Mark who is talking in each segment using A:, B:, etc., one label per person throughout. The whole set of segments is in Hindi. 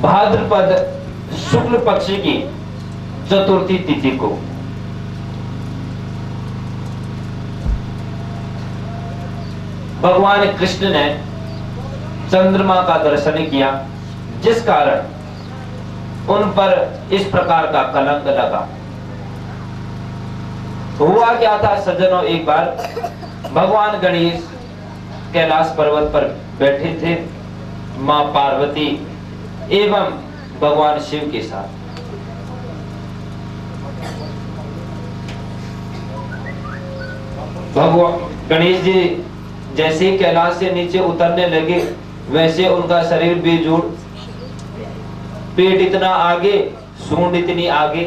A: भाद्रपद शुक्ल पक्ष की चतुर्थी तिथि को भगवान कृष्ण ने चंद्रमा का दर्शन किया, जिस कारण उन पर इस प्रकार का कलंक लगा। हुआ क्या था सज्जनों, एक बार भगवान गणेश कैलाश पर्वत पर बैठे थे मां पार्वती एवं भगवान शिव के साथ। भगवान गणेश जी जैसे ही कैलाश से नीचे उतरने लगे, वैसे उनका शरीर बेजोड़, पेट इतना आगे, सूंड इतनी आगे,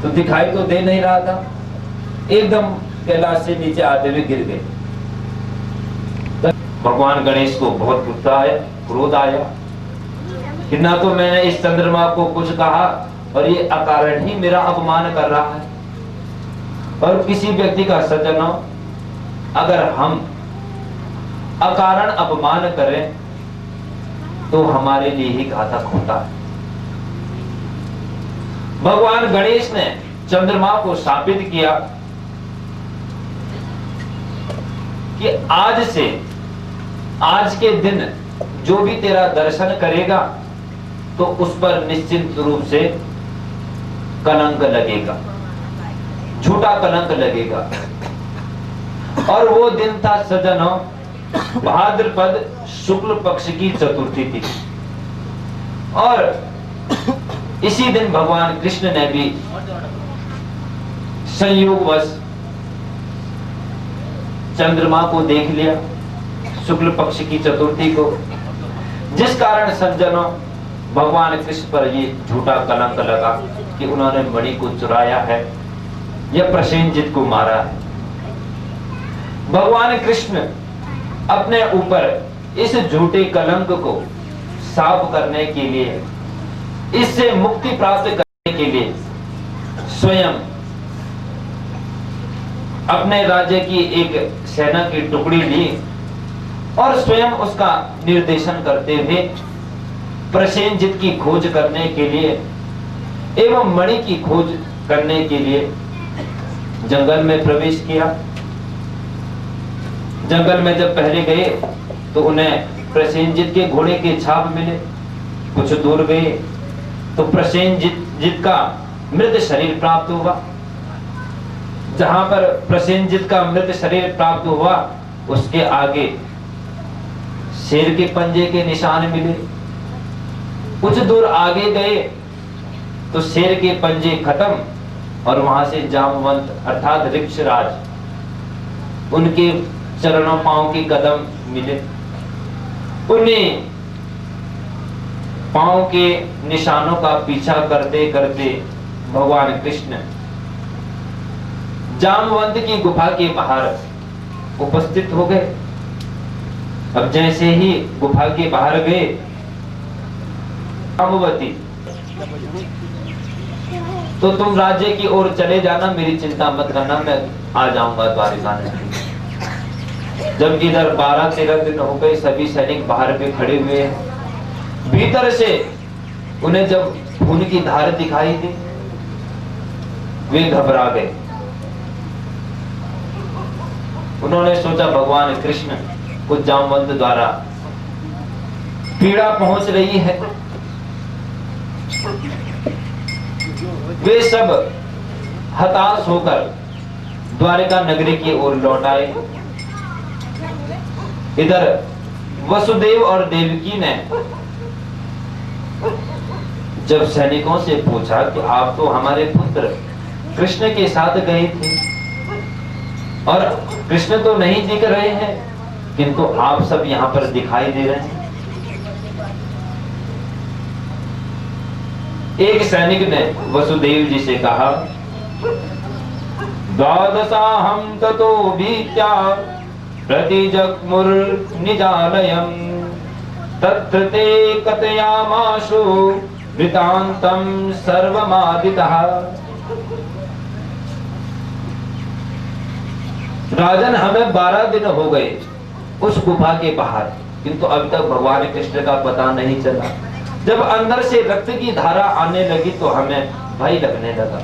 A: तो दिखाई तो दे नहीं रहा था, एकदम कैलाश से नीचे आते हुए गिर गए। भगवान गणेश को बहुत गुस्सा आया, क्रोध आया कि ना तो मैंने इस चंद्रमा को कुछ कहा और ये अकारण ही मेरा अपमान कर रहा है। और किसी व्यक्ति का सज्जनों, अगर हम अकारण अपमान करें तो हमारे लिए ही घातक होता है। भगवान गणेश ने चंद्रमा को शापित किया कि आज से, आज के दिन जो भी तेरा दर्शन करेगा तो उस पर निश्चित रूप से कलंक लगेगा, झूठा कलंक लगेगा। और वो दिन था सज्जनों भाद्रपद शुक्ल पक्ष की चतुर्थी थी। और इसी दिन भगवान कृष्ण ने भी संयोगवश चंद्रमा को देख लिया, शुक्ल पक्ष की चतुर्थी को, जिस कारण सज्जनों भगवान कृष्ण पर ये झूठा कलंक लगा कि उन्होंने मणि को चुराया है या प्रसेनजित को मारा है। भगवान कृष्ण अपने ऊपर इस झूठे कलंक को साफ करने के लिए, इससे मुक्ति प्राप्त करने के लिए स्वयं अपने राज्य की एक सेना की टुकड़ी ली और स्वयं उसका निर्देशन करते हुए प्रसेनजित की खोज करने के लिए एवं मणि की खोज करने के लिए जंगल में प्रवेश किया। जंगल में जब पहले गए तो उन्हें प्रसेनजित के घोड़े के छाप मिले। कुछ दूर गए तो प्रसेनजित का मृत शरीर प्राप्त हुआ। जहां पर प्रसेनजित का मृत शरीर प्राप्त हुआ, उसके आगे शेर के पंजे के निशान मिले। कुछ दूर आगे गए तो शेर के पंजे खत्म और वहां से जामवंत अर्थात वृक्षराज, उनके चरणों पांव के कदम मिले। उन्हें पांव के निशानों का पीछा करते करते भगवान कृष्ण जामवंत की गुफा के बाहर उपस्थित हो गए। अब जैसे ही गुफा के बाहर गए, जाम्बवती, तो तुम राज्य की ओर चले जाना, मेरी चिंता मत करना, मैं आ जाऊंगा द्वारिका में। जब इधर 12-13 दिन हो गए, सभी सैनिक बाहर पे खड़े हुए हैं। भीतर से उन्हें जब खून की धार दिखाई दी, वे घबरा गए। उन्होंने सोचा भगवान कृष्ण को जामवंत द्वारा पीड़ा पहुंच रही है। वे सब हताश होकर द्वारिका नगरी की ओर लौट आए। इधर वसुदेव और देवकी ने जब सैनिकों से पूछा कि आप तो हमारे पुत्र कृष्ण के साथ गए थे और कृष्ण तो नहीं दिख रहे हैं, किंतु आप सब यहाँ पर दिखाई दे रहे हैं। एक सैनिक ने वसुदेव जी से कहा, द्वादशाहं ततो भीत्या प्रतिजग्मुर निजालयम् तत्र ते कथयामाशु वृतांतम सर्वमादितः। राजन, हमें 12 दिन हो गए उस गुफा के बाहर, किंतु अभी तक भगवान कृष्ण का पता नहीं चला। जब अंदर से रक्त की धारा आने लगी तो हमें भय लगने लगा।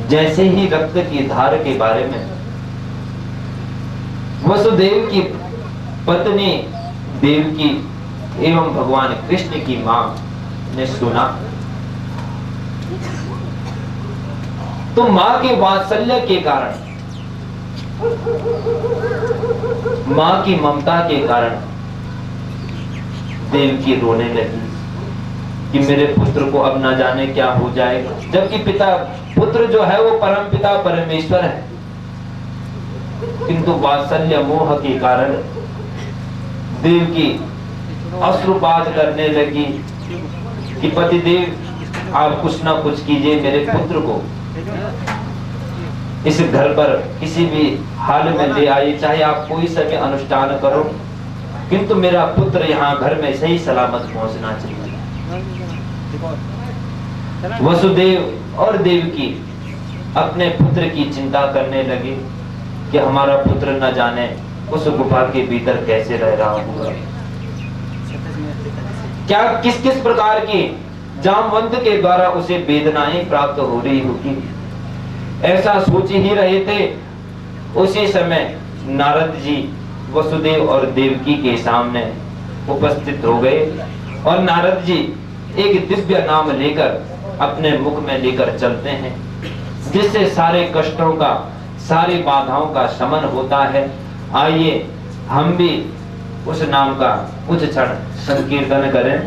A: जैसे ही रक्त की धार के बारे में वसुदेव की पत्नी देवकी एवं भगवान कृष्ण की मां ने सुना, तो मां के वात्सल्य के कारण, मां की ममता के कारण देवकी रोने लगी कि मेरे पुत्र को अब ना जाने क्या हो जाएगा। जबकि पुत्र जो है वो परम पिता परमेश्वर है, किंतु वात्सल्य मोह के कारण देवकी अश्रुपात करने लगी कि पतिदेव आप कुछ ना कुछ कीजिए, मेरे पुत्र को इस घर पर किसी भी हाल में ले आइए, चाहे आप कोई सा भी अनुष्ठान करो, किंतु मेरा पुत्र यहाँ घर में सही सलामत पहुंचना चाहिए। वसुदेव और देवकी अपने पुत्र की चिंता करने लगे कि हमारा पुत्र न जाने उस गुफा के भीतर कैसे रह रहा होगा, क्या किस किस प्रकार की जामवंत के द्वारा उसे वेदनाएं प्राप्त हो रही होगी। ऐसा सोच ही रहे थे, उसी समय नारद जी वसुदेव और देवकी के सामने उपस्थित हो गए और नारद जी एक दिव्य नाम लेकर अपने मुख में लेकर चलते हैं, जिससे सारे कष्टों का, सारी बाधाओं का शमन होता है। आइए हम भी उस नाम का कुछ क्षण संकीर्तन करें।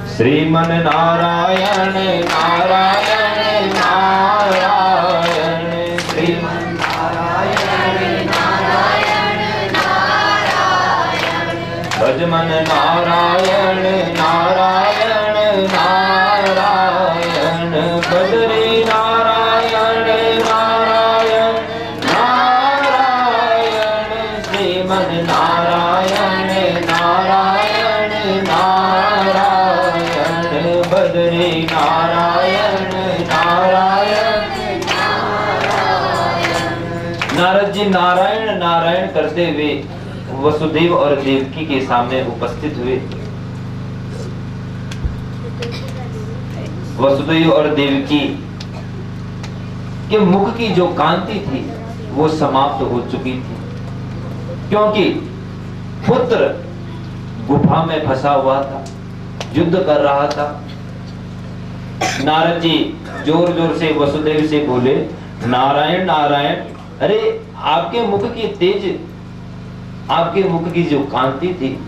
A: श्रीमन नारायण नारायण नारायण, श्रीमन नारायण नारायण नारायण, भजमन नारायण नारायण नारायण, बद्री नारायण नारायण नारायण, श्रीमन नारायण नारायण नारायण, बद्री नारायण नारायण नारायण। नारद जी नारायण नारायण करते हुए वसुदेव और देवकी के सामने उपस्थित हुए। वसुदेव और देवकी के मुख की जो कांति थी वो समाप्त हो चुकी थी, क्योंकि पुत्र गुफा में फंसा हुआ था, युद्ध कर रहा था। नारद जी जोर जोर से वसुदेव से बोले, नारायण नारायण, अरे आपके मुख की तेज, आपके मुख की जो कांति थी,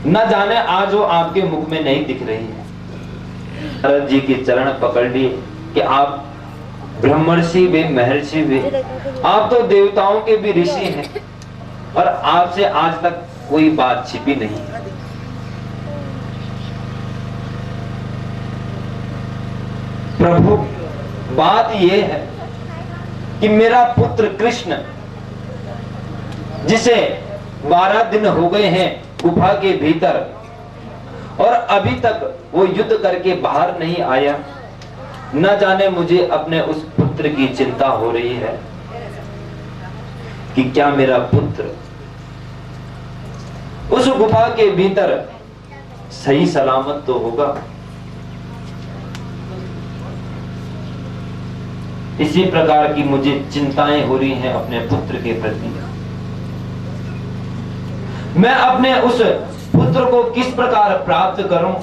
A: न जाने आज वो आपके मुख में नहीं दिख रही है। नारद जी के चरण पकड़ लिए कि आप ब्रह्मर्षि वे, महर्षि वे, आप तो देवताओं के भी ऋषि हैं और आपसे आज तक कोई बात छिपी नहीं। प्रभु बात यह है कि मेरा पुत्र कृष्ण, जिसे 12 दिन हो गए हैं गुफा के भीतर और अभी तक वो युद्ध करके बाहर नहीं आया, न जाने मुझे अपने उस पुत्र की चिंता हो रही है कि क्या मेरा पुत्र उस गुफा के भीतर सही सलामत तो होगा। इसी प्रकार की मुझे चिंताएं हो रही हैं अपने पुत्र के प्रति। मैं अपने उस पुत्र को किस प्रकार प्राप्त करूं,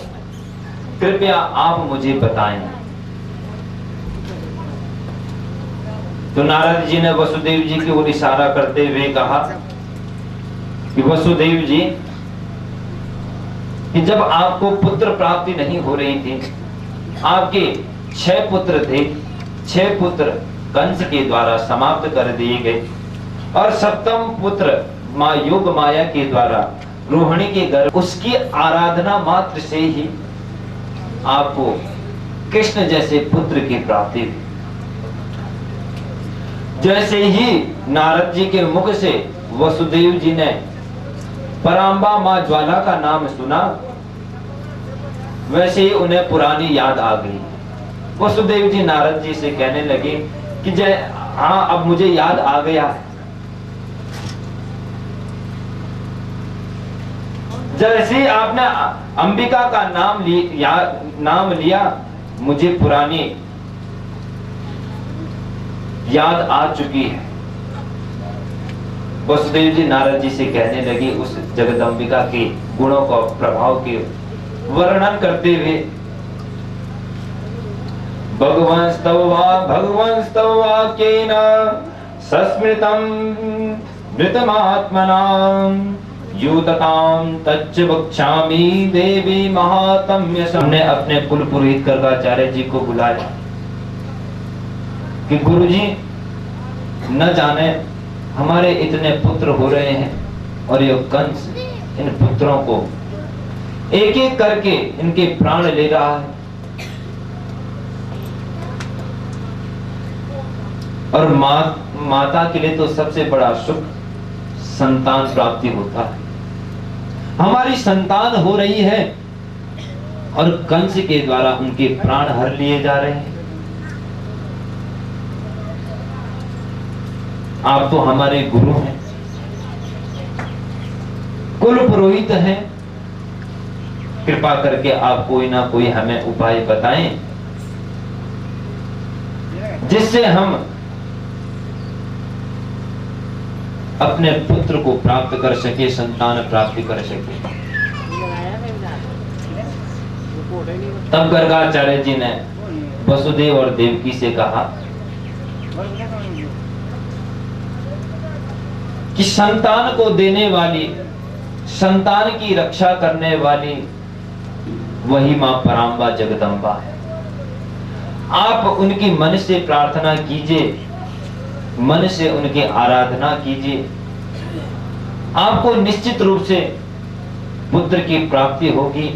A: कृपया आप मुझे बताएं। तो नारद जी ने वसुदेव जी की ओर इशारा करते हुए कहा कि वसुदेव जी, कि जब आपको पुत्र प्राप्ति नहीं हो रही थी, आपके 6 पुत्र थे, 6 पुत्र कंस के द्वारा समाप्त कर दिए गए और 7वां पुत्र मां योग माया के द्वारा रोहिणी के गर्भ, उसकी आराधना मात्र से ही आपको कृष्ण जैसे पुत्र की प्राप्ति हुई। जैसे ही नारद जी के मुख से वसुदेव जी ने पराम्बा मां ज्वाला का नाम सुना, वैसे ही उन्हें पुरानी याद आ गई। वसुदेव जी नारद जी से कहने लगे कि हाँ, अब मुझे याद आ गया है। जैसे आपने अंबिका का नाम लिया, मुझे पुरानी याद आ चुकी है। वसुदेव जी नारद जी से कहने लगे, उस जगदम्बिका के गुणों का प्रभाव के वर्णन करते हुए, भगवान स्तवा केन सस्मृतम मृतमात्मनाम यूतताम तच्च वक्ष्यामि देवी महात्म्य। हमने अपने कुल पुरोहित गर्गाचार्य जी को बुलाया कि गुरुजी, न जाने हमारे इतने पुत्र हो रहे हैं और ये कंस इन पुत्रों को एक एक करके इनके प्राण ले रहा है, और माता के लिए तो सबसे बड़ा सुख संतान प्राप्ति होता है। हमारी संतान हो रही है और कंस के द्वारा उनके प्राण हर लिए जा रहे हैं। आप तो हमारे गुरु हैं, कुल पुरोहित हैं, कृपा करके आप कोई ना कोई हमें उपाय बताएं जिससे हम अपने पुत्र को प्राप्त कर सके, संतान प्राप्ति कर सके। तब गर्गाचार्य जी ने वसुदेव और देवकी से कहा कि संतान को देने वाली, संतान की रक्षा करने वाली वही मां पराम्बा जगदम्बा है। आप उनकी मन से प्रार्थना कीजिए, मन से उनकी आराधना कीजिए, आपको निश्चित रूप से पुत्र की प्राप्ति होगी,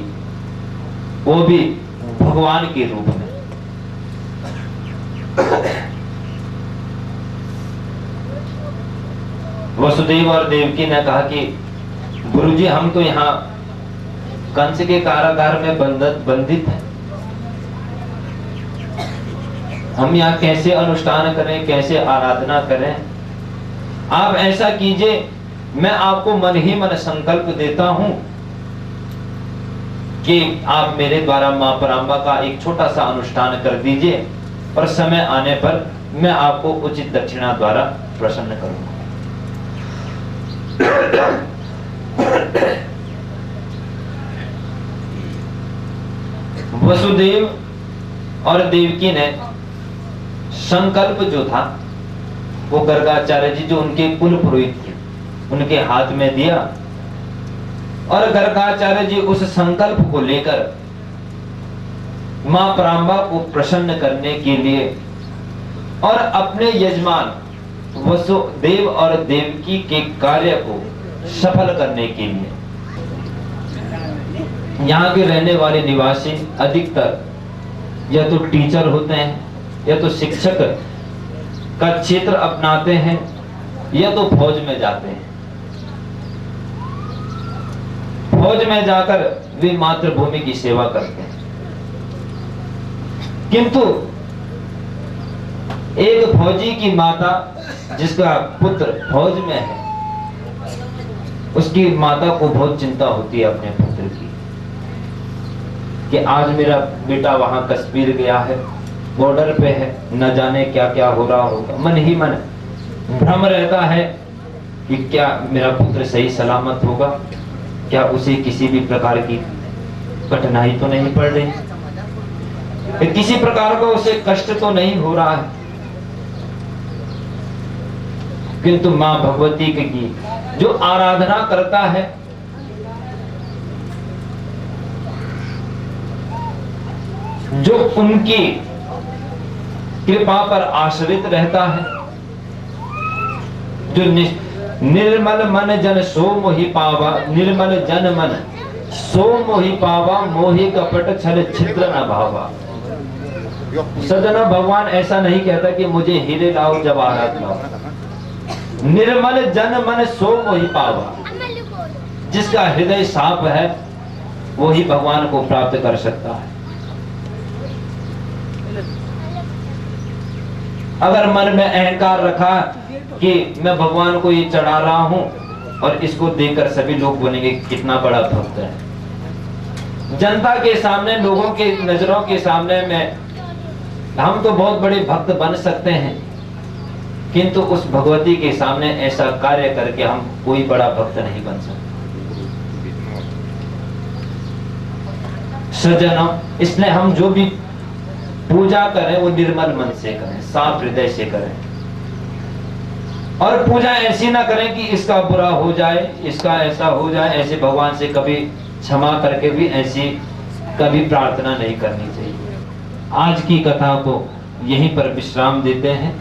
A: वो भी भगवान के रूप में। वसुदेव और देवकी ने कहा कि गुरुजी, हम तो यहाँ कंस के कारागार में बंधित हैं, हम यहाँ कैसे अनुष्ठान करें, कैसे आराधना करें। आप ऐसा कीजिए, मैं आपको मन ही मन संकल्प देता हूं कि आप मेरे द्वारा मां पराम्बा का एक छोटा सा अनुष्ठान कर दीजिए, और समय आने पर मैं आपको उचित दक्षिणा द्वारा प्रसन्न करूंगा। वसुदेव और देवकी ने संकल्प जो था वो गर्गाचार्य जी, जो उनके कुल पुरोहित थे, उनके हाथ में दिया, और गर्गाचार्य जी उस संकल्प को लेकर मां पराम्बा को प्रसन्न करने के लिए और अपने यजमान वसुदेव और देवकी के कार्य को सफल करने के लिए, यहाँ के रहने वाले निवासी अधिकतर या तो टीचर होते हैं, या तो शिक्षक का क्षेत्र अपनाते हैं, या तो फौज में जाते हैं। फौज में जाकर वे मातृभूमि की सेवा करते हैं। किंतु एक फौजी की माता जिसका पुत्र फौज में है, उसकी माता को बहुत चिंता होती है अपने पुत्र की, कि आज मेरा बेटा वहां कश्मीर गया है, बॉर्डर पे है, न जाने क्या क्या हो रहा होगा। मन ही मन भ्रम रहता है कि क्या मेरा पुत्र सही सलामत होगा, क्या उसे किसी भी प्रकार की कठिनाई तो नहीं पड़ रही, किसी प्रकार का उसे कष्ट तो नहीं हो रहा है। किंतु मां भगवती की जो आराधना करता है, जो उनकी कृपा पर आश्रित रहता है, जो निर्मल मन जन सो मोहि पावा, निर्मल जन मन सो मोहि पावा, मोहि कपट छल छिद्र न भावा। सजना, भगवान ऐसा नहीं कहता कि मुझे हीरे लाओ जवाहरात लाओ। निर्मल जन मन सो मोहि पावा, जिसका हृदय साफ है वही भगवान को प्राप्त कर सकता है। अगर मन में अहंकार रखा कि मैं भगवान को ये चढ़ा रहा हूं, और इसको देखकर सभी लोग बोलेंगे कितना बड़ा भक्त है। जनता के सामने, लोगों के नजरों के सामने में हम तो बहुत बड़े भक्त बन सकते हैं, किंतु उस भगवती के सामने ऐसा कार्य करके हम कोई बड़ा भक्त नहीं बन सकते। सज्जनों, इसलिए हम जो भी पूजा करें वो निर्मल मन से करें, साफ हृदय से करें, और पूजा ऐसी ना करें कि इसका बुरा हो जाए, इसका ऐसा हो जाए। ऐसे भगवान से कभी क्षमा करके भी ऐसी कभी प्रार्थना नहीं करनी चाहिए। आज की कथा को यहीं पर विश्राम देते हैं।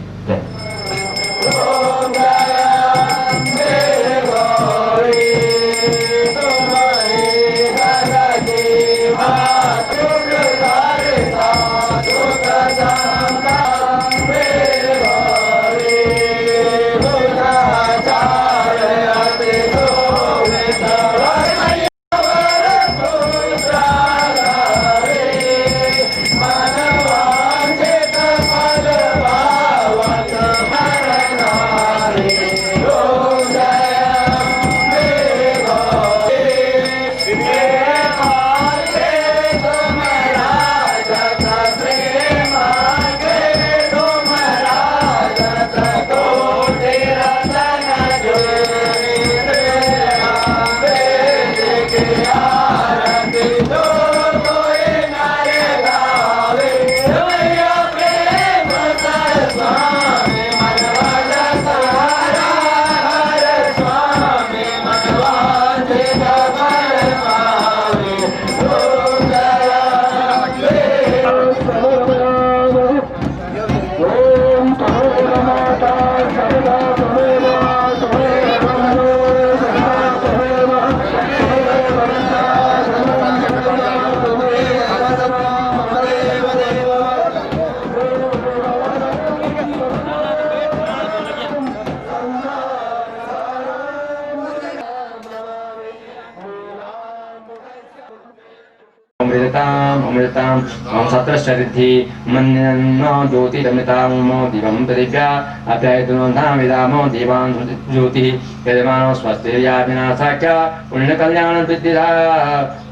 B: अमृताम् ओम सत्रश्चरिद्धि मन्यन्नो ज्योतिरमृतामो दिवं प्रतिभ्या अप्यायतनो धामिदामो दिवान् ज्योतिः यजमानो स्वस्तिर्या विनाशाख्या पुण्यकल्याण विद्या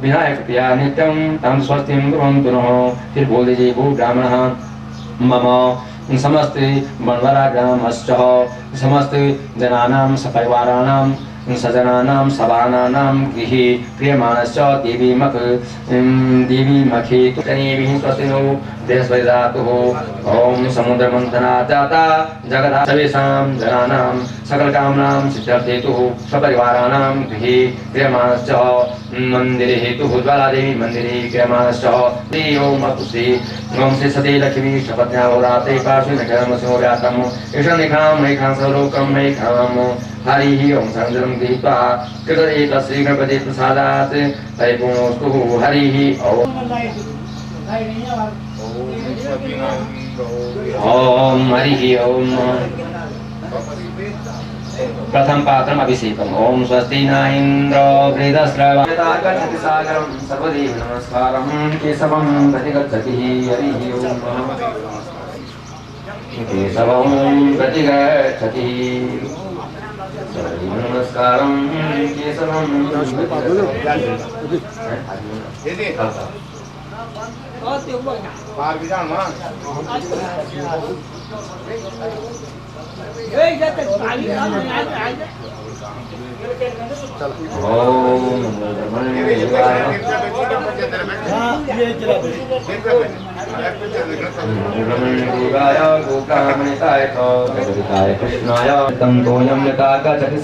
B: विनायक प्रिया नित्यं तं स्वस्तिं कुर्वन्तु नः। फिर बोल दीजिए भू ब्राह्मणः मम समस्त वनवराग्रामश्च समस्त जनानां सपरिवाराणां सजनानां सभानानां गृहे क्रियमाणश्च देवीमखे तनेभिः स्वस्तिनो बृहस्पतिर्धातुः। ॐ समुद्रमन्थना जाता जगदा सर्वेषां जनानां सकलकामनां सिद्ध्यर्थेतुः सपरिवाराणां गृहे क्रियमाणश्च मंदिरे हेतुः ज्वालादेवी मंदिरे क्रियमाणश्च ओम अतुश्री ओम श्री सती लक्ष्मी शपथ्याहोरात्रे पार्श्वे नगरमसो व्यातम् ईशानिखां मेघां सर्वलोकं मेघाम् हरि ओम संजलम गृहीत्वा कृतये तस्मै गणपति प्रसादात् परिपूर्णोस्तु। हरि ओम हरि ओम। प्रथम पात्रम अभिषेकम। ओम स्वस्ति न इंद्रो वृद्धश्रवः सागरं सर्वदेव नमस्कारं केशवं प्रतिगच्छति। हरि ओम केशवं प्रतिगच्छति। नमस्कारं केशवं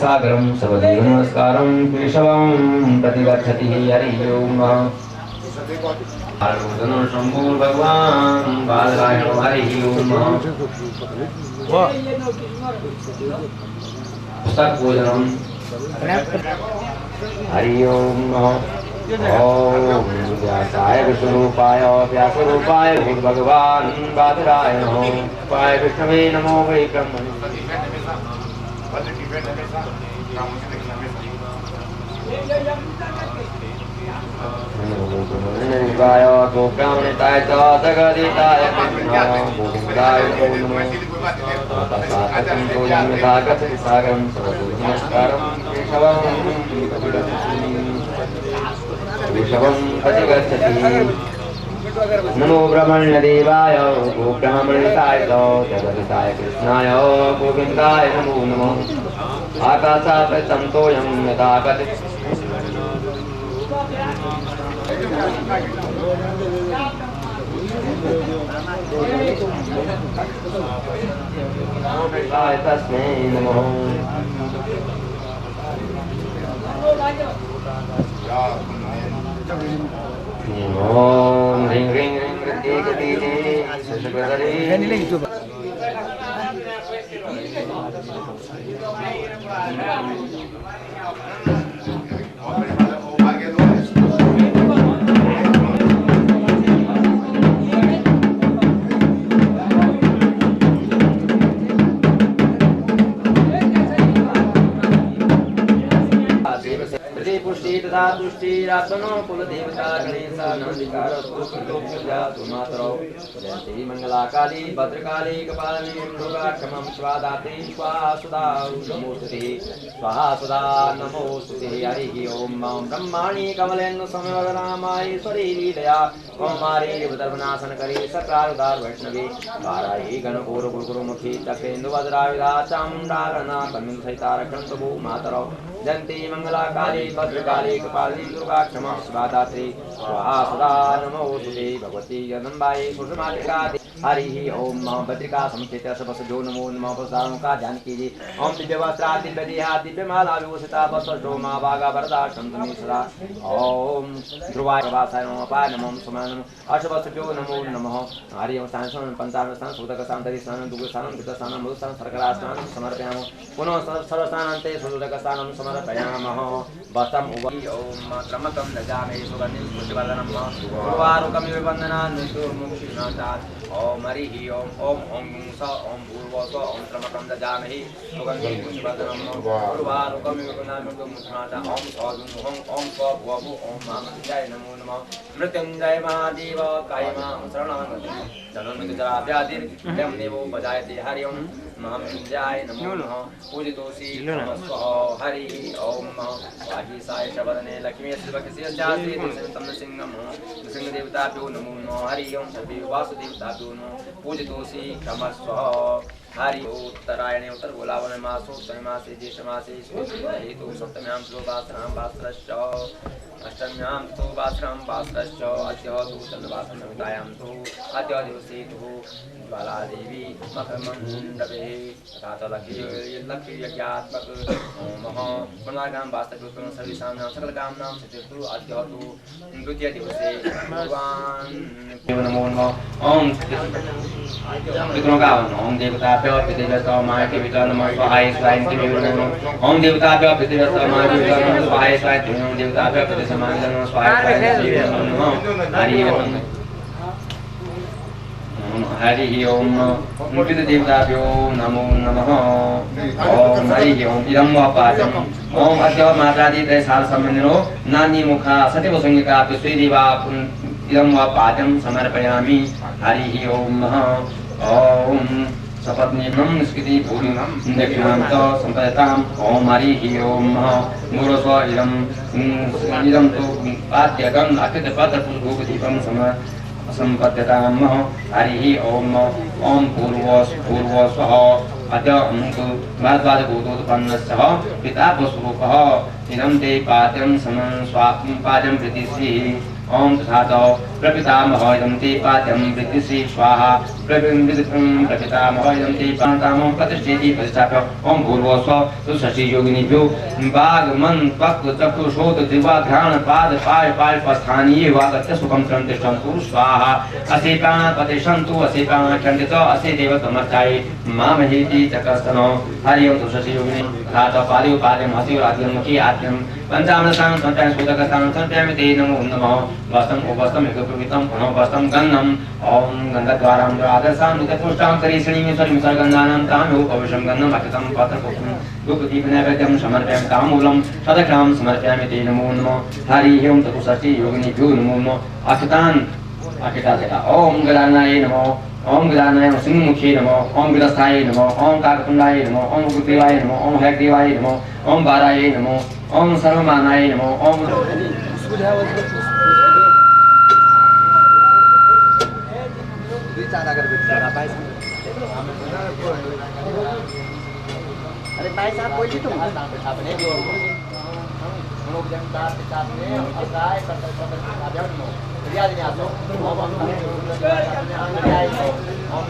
B: सागरं सर्वदेव नमस्कारं केशवं प्रतिगच्छति। हरि ओम शंभु भगवान बालरायण। हरि ओम पुस्तक भोजनम। हरि ओम ओम व्यासाय विष्णुरूपाय व्यासरूपाय भगवान बादरायण पाय विष्णवे नमो वै ब्रह्मणे। गाय गोब्राह्मणिताय च जगदिताय कृष्णाय गोविन्दाय नमो। सागरं सर्वतो नमस्कारं वृषभं प्रतिगच्छति नमो ब्रह्मण्यदेवाय गो ब्राह्मणिताय जगदिताय कृष्णाय गोविन्दाय नमो नमः आकाशात् तन्तोऽयं यथा गति तस्मै नमः ओम ह्रीं ह्रीं ह्रीं गति पुष्टि तथा तुष्टिरात्मनो कुलदेवता गणेशानन्दिकारस्तु मातरौ जयन्ती मंगलाकाली भद्रकाली कपालिनी दुर्गाक्षमं स्वादाते स्वाहा सुधा नमोस्तुते स्वाहा सुधा नमोस्तुते हरिः ओम ब्रह्माणि कमलेन्दु समवदनामायेश्वरी लीलया कौमारी विदर्भनाशनकरी सकारुदार वैष्णवी वाराही गणघोर गुरुमुखी चक्रेन्दु वज्रायुधा चामुण्डाकर्णा कमिन्दसहिता रक्षन्तु भू मातरौ जयन्ती मंगलाकाली भद्रकाली कपालिनी दुर्गा क्षमा स्वादात्री स्वाहा सदा नमोस्तुते भगवती जगदम्बायै सूर्यमातृका हरिः ओम भद्रिका समुचित सबसजो नमो नमः प्रसादों का ध्यान कीजिए ओम दिव्य वस्त्रा दिव्य देहा दिव्य माला विभूषिता वस्त्रो मा भागा वरदा शंतमी सदा ओम ध्रुवाय वासाय नमः पाय नमः सुमनम अशवसभ्यो नमो नमः हरि ओम स्थान पंचामृत स्थान सुदक स्थान स्थान दुग्ध स्थान पित्त स्थान मधु स्थान शर्करा स्थान समर्पयामः पुनः सर्वस्थानान्ते सुदक स्थानं समर्पयामः वस्त्रम् उवै ओम क्रमकं नजामहे सुगन्धिं पुष्टिवर्धनं गुरुवारुकं वन्दनान् मृत्युर्मुक्षिनाथात् ओम हरिः ओम ओम ओम स ओम भूर्भुवः ओम क्रमकं दजामहे सुगन्धिं पुष्टिवर्धनं गुरुवारुकं वन्दनान् मृत्युर्मुक्षिनाथात् ओम सौं ओम स्वभुवः ओम महामृत्युञ्जय नमो नमः मृत्युञ्जय महादेव कायमां शरणं जन्मजराव्याधिर्भयं देवो बजायते हरि ओम महामृत्युञ्जय नमो नमः पूजितोऽसि हरि ओम वागीसाय शबदने लक्ष्मी श्रीवक्षस्यास्त्री तम सिंहं सिंहदेवताभ्यो नमो नमः हरि ओम सर्वे वासुदेवताभ्यो नमः पूजितोऽसि क्षमस्व हरि उत्तरायणे उत्तरगोलावने मासोत्तरे मासे ज्येष्ठमासे हेतु सप्तम्यां वासरां वासरश्च अष्टम्यां तु वासरां वासरश्च अद्य तु चन्द्रवासरमितायां तु अद्य दिवसे तु ज्वालादेवी मकरमण्डपे तथा लक्ष्मीयज्ञात्मक ओमः पुनर्गां वास्तव्योत्तमं सर्वेषां सकलकामनां सिद्ध्यर्थु अद्य तु द्वितीयदिवसे भगवान् नमो नमः ओम पितरों का ओम देवताभ्यो पितृव्यस्तो मायके नमः स्वाहाय स्वाहाय ओम देवताभ्यो पितृव्यस्तो मायके नमः स्वाहाय स्वाहाय ओम देवताभ्यो पितृसमाय नमः स्वाहाय स्वाहाय हरि ओम पितृदेवताभ्यो नमो नमः ओम हरि ओम इदं वापाचम ओम अद्य मात्रादित्रय साल सम्मन्यो नानी मुखा सत्यव संगिका श्रीदेवा इदं वापाचम समर्पयामि हरि ओम ओम सपत्नीनं निष्कृति पूर्णं दक्षिणान्त संपदताम् ओम हरि ओम गुरुस्व इदं तु पाद्यकम् अकृतपत्रपुष्पदीपं संपद्यताम् हरि ओम ओम पूर्वस्वः अद्य अमुतु भारद्वाजभूतोत्पन्नस्य पिता स्वरूपः इदं ते पाद्यं समं स्वाप्ं पाद्यं प्रतिश्री ओम तथा प्रपितामह इदं ते पाद्यं प्रतिश्री स्वाहा प्रपितामह इदं ते पातामह प्रतिष्ठेति प्रतिष्ठाप्य ओम भूर्भुवस्व सुषष्ठी योगिनीभ्यो वाग्मन त्वक् चक्षुषोत दिवाघ्राण पाद पाय पाल्पस्थानीये वागत्य सुखं संतिष्ठन्तु स्वाहा असे प्राणपते सन्तु असे प्राणखण्डित असे देवतमर्चाये मामहेति चक्रस्तनो हरि ओम सुषष्ठी योगिनी तथा पादयो पाद्यं हसिराद्यं मुखी आद्यं पंचामृतां संतान सुदकतां संप्यामि ते नमो नमः वस्त्रम् उपवस्त्रम् एकप्रवितं पुनः वस्त्रं गन्धम् ओम गन्धद्वारां द्वादशां नितपुष्टां करीषणीं सर्वगन्धानां ताम् उपविशं गन्धम् अक्षतं पत्रपुष्पं धूपदीपनैवेद्यं समर्पयामि ताम्बूलं शतक्षां समर्पयामि ते नमो नमः हरि ओम चतुष्षष्ठी योगिनीभ्यो नमो नमः अक्षतान् अक्षता ओम गदानाय नमः ओम गदानाय सिंहमुखी नमः ओम गदस्थाय नमः ओम काककुण्डाय नमः ओम गुरुदेवाय नमः ओम हयग्रीवाय नमः ओम बाराये नमो ओम सर्वमानाय नमो ओम
C: अरे भाई साहब बोलिए तुम अपने जो लोग जनता पिता ने असाय कर नो रियाज ने आसो ओम हम ने आए ओम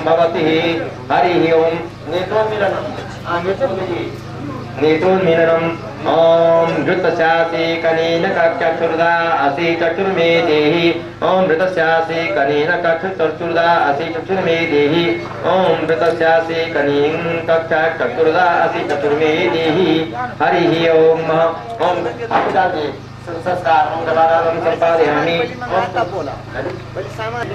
B: भगवती हरि ओम नेत्रोन्मीलनम ओम धृतस्यासि कनेन चक्षुर्दा असि चक्षुर्मे देहि ओम धृतस्यासि कनेन चक्षुर्दा असि चक्षुर्मे देहि ओम धृतस्यासि कनेन चक्षुर्दा असि चक्षुर्मे देहि हरि ओम ओम पिताजी संस्कार ओम दबाराम संपादयामि ओम
C: बोला बड़ी सामान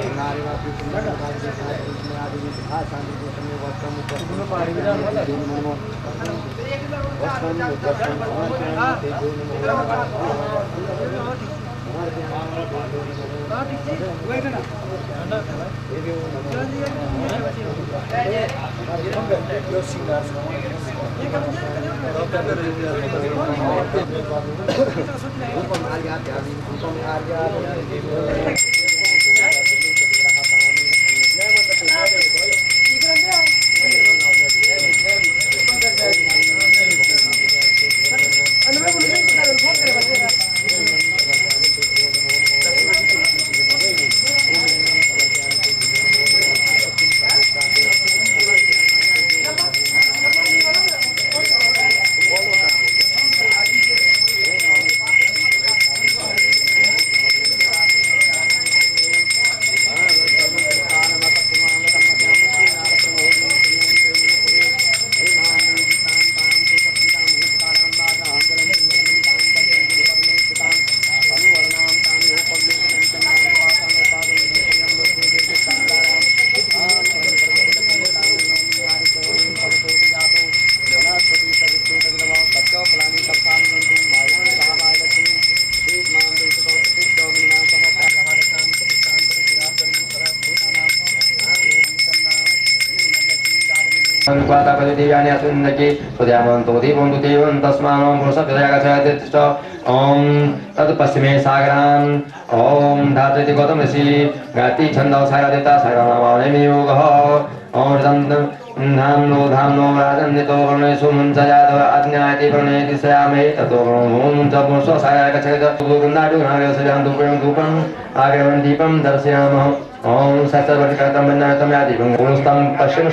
B: देव्यानि असुन्दके सुदयामन्तो देवन्तु देवं तस्मान् पुरुषद्वयागच्छतिष्ठ ओम तत् पश्चिमे सागरान् ओम धात्रिति गौतम ऋषि गायत्री छन्दो सायदेवता सायरामावनेमि योगः ओम धाम्नो धाम्नो राजन्नितो वर्णेषु मुञ्चयादव अज्ञायति वर्णेति सयामे ततो ओम च पुरुषो सायगच्छति सुगन्धाडु नागसयां धूपं आगमन दीपं दर्शयामः ओम सत्सर्वधिकर्तं वन्दनातं यादीपं पुरुषं पश्चिम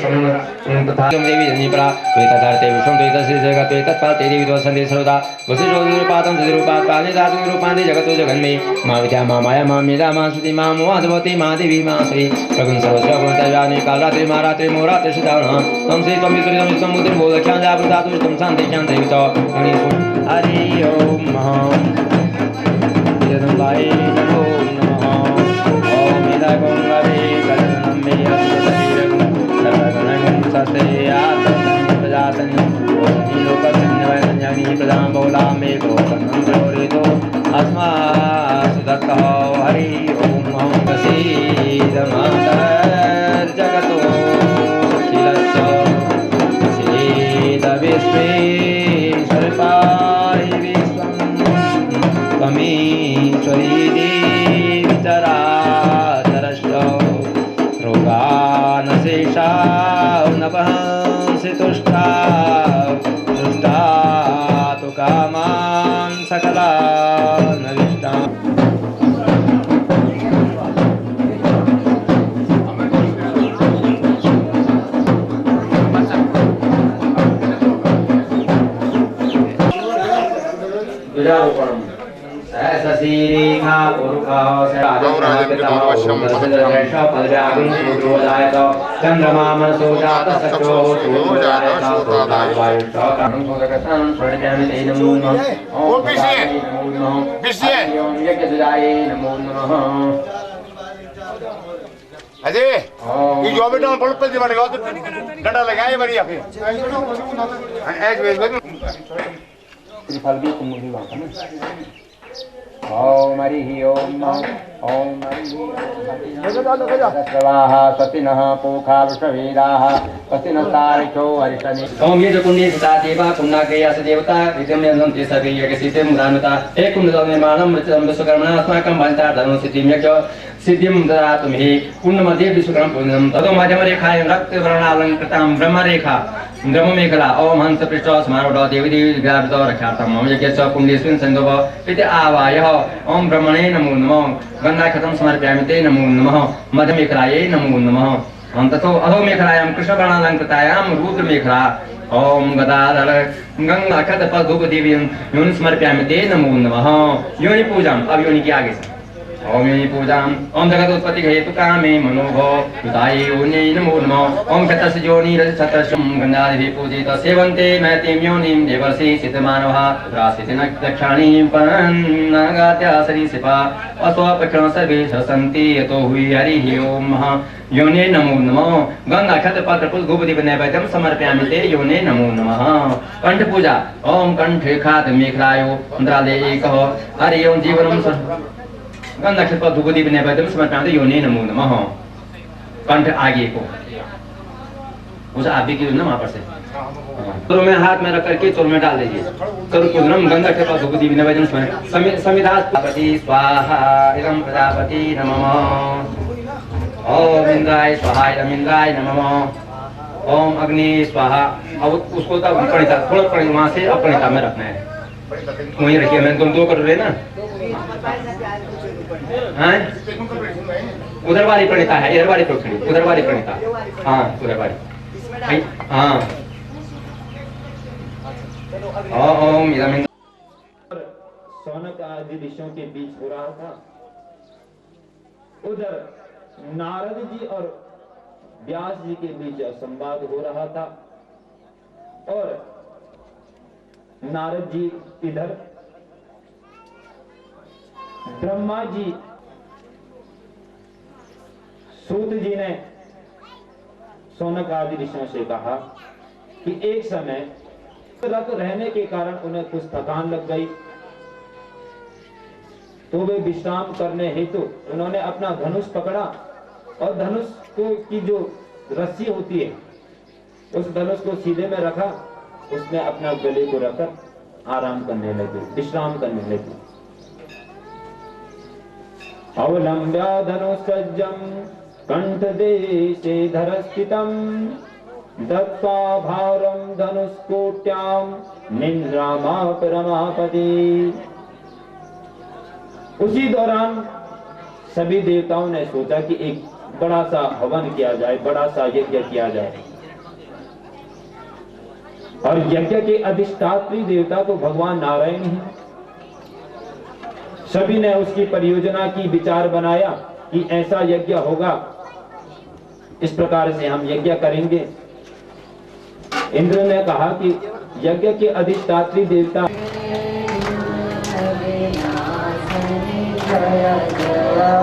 B: तथा देवी जनिप्रा वेतधार्ते विश्वं द्वैतस्य जगत् वेतत्पाते देवी द्वसन्ति सर्वदा वसिष्ठोरुपातं सदिरूपात् पादे धातु रूपान्ते जगतो जगन्मे मा विद्या मा माया मा मेधा मा श्रुति मा मोहाधवती मा देवी मा श्री प्रगुण सर्वस्य गुणतयानि कालरात्रि मा रात्रि मोरात्रि सुदानः तं श्री त्वं वितुरितं विश्वं बुद्धिं बोधख्यां जापदातु तं शान्ति शान्ति वित हरि ओम यदं वाये नमो नमः ओम इदगोंगवे कलनं मे अस्मतीरगुं सर्वगुणगुं सस्ते आत्मनं प्रजासनि ओम नीलोकसन्निवयसंज्ञानि प्रदां बहुला मे गोकर्णं प्रयोरितो अस्मासु दत्तः हरि ओम ओम प्रसीदमातर्जगतो खिलस्य प्रसीदविश्वेश्वरपाहि विश्वं त्वमीश्वरी देवी चराचरश्च रोगानशेषा नवहंसि तुष्टा तुष्टा तु कामान् सकलानविष्टान् ससीरेखा पुरुषः चंद्रमा मनसो जात सचो नमो नमः
D: अजय ये जो बेटा पड़ पड़ दीवाने का डंडा लगाए बड़ी आके ऐज वेज
B: त्रिफल भी तुम मुझे वहाँ ना ओम हरि ओम स्वाहा सतिनः पूखा वृषवेदाः सतिनस्तारिक्षो हरिशनि ओम ये जो कुंडी सदा देवा कुंडाकेयस देवता विद्यम यन्ति सर्वे यज्ञसिद्धिं मुदान्विता हे कुंडल निर्माणं मृतं विश्वकर्मणा अस्माकं बन्तार्थं सिद्धिं यज्ञ सिद्धिं ददातु मे कुण्डमध्ये विश्वकर्म पूजनं ततो मध्यमरेखायां रक्तवर्णालङ्कृतां ब्रह्मरेखा ब्रह्ममेखला ओम हंस पृष्ठो स्मारोडो देवी देवी विग्रहाभितो रक्षार्थं मम यज्ञस्य कुण्डेस्मिन् सन्दोभ इति आवायः ओम ब्रह्मणे नमो नमः गन्धाक्षतं समर्पयामि ते नमो नमः मध्यमेखलायै नमो नमः ततो अधोमेखलायां कृष्णवर्णालङ्कृतायां रुद्रमेखला ओम गदाधर गंगाक्षतपधूपदेवीं योनि समर्पयामि ते नमो नमः योनि पूजाम् अब योनि के आगे से ओम योनि पूजाम् ओम जगत उत्पत्ति हेतु कामे मनोभव युताय योनि नमो नमः ओम क्षत्रस्य योनि रजतक्षत्रं गन्धादिभिः पूजित सेवन्ते मैतिं योनिं देवर्षि सिद्धमानवः रासिते दक्षाणीं पन्नागात्या सरीसृपा अस्वपक्षणं सर्वे सन्ति यतो हि हरिः ओम योने नमो नमः गंगाक्षतपत्रपुष्पधूपदीप नैवेद्यं समर्पयामि ते योने नमो नमः कंठ पूजा ओम कंठे खात मेखलायो इंद्रालय एकः हरि ओम जीवनं गंगाक्षतपत्रपुष्पधूपदीप नैवेद्यं समर्पयामि ते योने नमो नमः कंठ आगे को उस आगे की ना वहां पर से चोर में हाथ में रख करके चोर में डाल दीजिए करो पूजनम गंगाक्षतपत्रपुष्पदीप नैवेद्यं समिधा प्रजापति स्वाहा इदं प्रजापति नमः ओम इंद्राय स्वाहा इंद्राय नमः ओम अग्नि स्वाहा अब उसको तब प्रणिता थोड़ा प्रणिता वहां से अपणिता में रखना है वहीं रखिए मैं तुम दो कर रहे ना हाँ उधर वाली प्रणिता है इधर वाली प्रणिता उधर वाली प्रणिता हाँ उधर वाली हाँ ओम इदम
A: सौनक आदि ऋषियों के बीच हो रहा था उधर नारद जी और व्यास जी के बीच संवाद हो रहा था और नारद जी इधर ब्रह्मा जी सूत जी ने सौनक आदि ऋषियों से कहा कि एक समय रत रहने के कारण उन्हें कुछ थकान लग गई तो वे विश्राम करने हेतु उन्होंने अपना धनुष पकड़ा और धनुष को की जो रस्सी होती है उस धनुष को सीधे में रखा उसमें अपना गले को रखकर आराम करने लगे विश्राम करने लगे अवलंब्या धनुषज्जं कंठ देशे धरस्थितं दत्त्वा भारं धनुष्कोट्यां निन्द्रामा परमापति उसी दौरान सभी देवताओं ने सोचा कि एक बड़ा सा हवन किया जाए बड़ा सा यज्ञ किया जाए और यज्ञ के अधिष्ठात्री देवता तो भगवान नारायण हैं सभी ने उसकी परियोजना की विचार बनाया कि ऐसा यज्ञ होगा इस प्रकार से हम यज्ञ करेंगे इंद्र ने कहा कि यज्ञ के अधिष्ठात्री देवता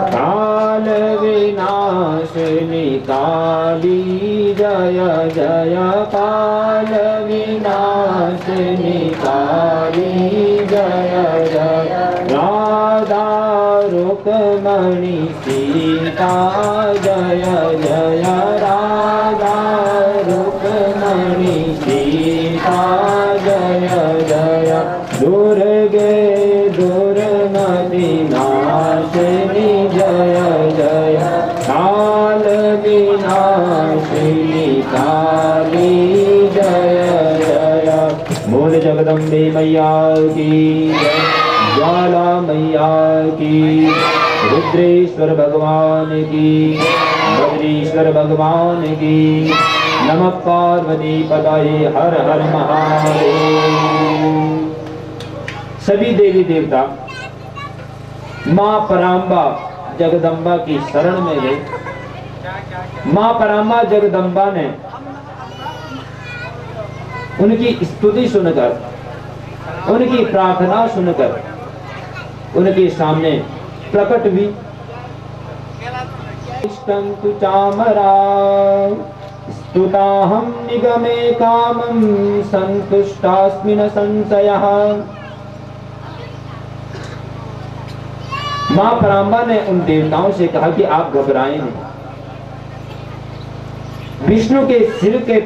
A: काल विनाशिनी काली जय जय काल विनाशिनी काली जय जय राधा रुक्मणी सीता जय जय राधा रुक्मणी सीता जय जय दुर्गे दुर्मति नाशिनी जय जय काल विनाशिनी काली जय जय बोल जगदम्बे मैया की ज्वाला मैया की रुद्रेश्वर भगवान की बद्रीश्वर भगवान की नमः पार्वती पतये हर हर महादेव सभी देवी देवता मां परांबा जगदम्बा की शरण में गए मां परांबा जगदम्बा ने उनकी स्तुति सुनकर उनकी प्रार्थना सुनकर उनके सामने प्रकट हुई इष्ट तिष्ठन्तु चामरा स्तुताहं निगमे कामं सन्तुष्टास्मि न संशयः। मां परांबा ने उन देवताओं से कहा कि आप घबराएं नहीं। विष्णु के सिर के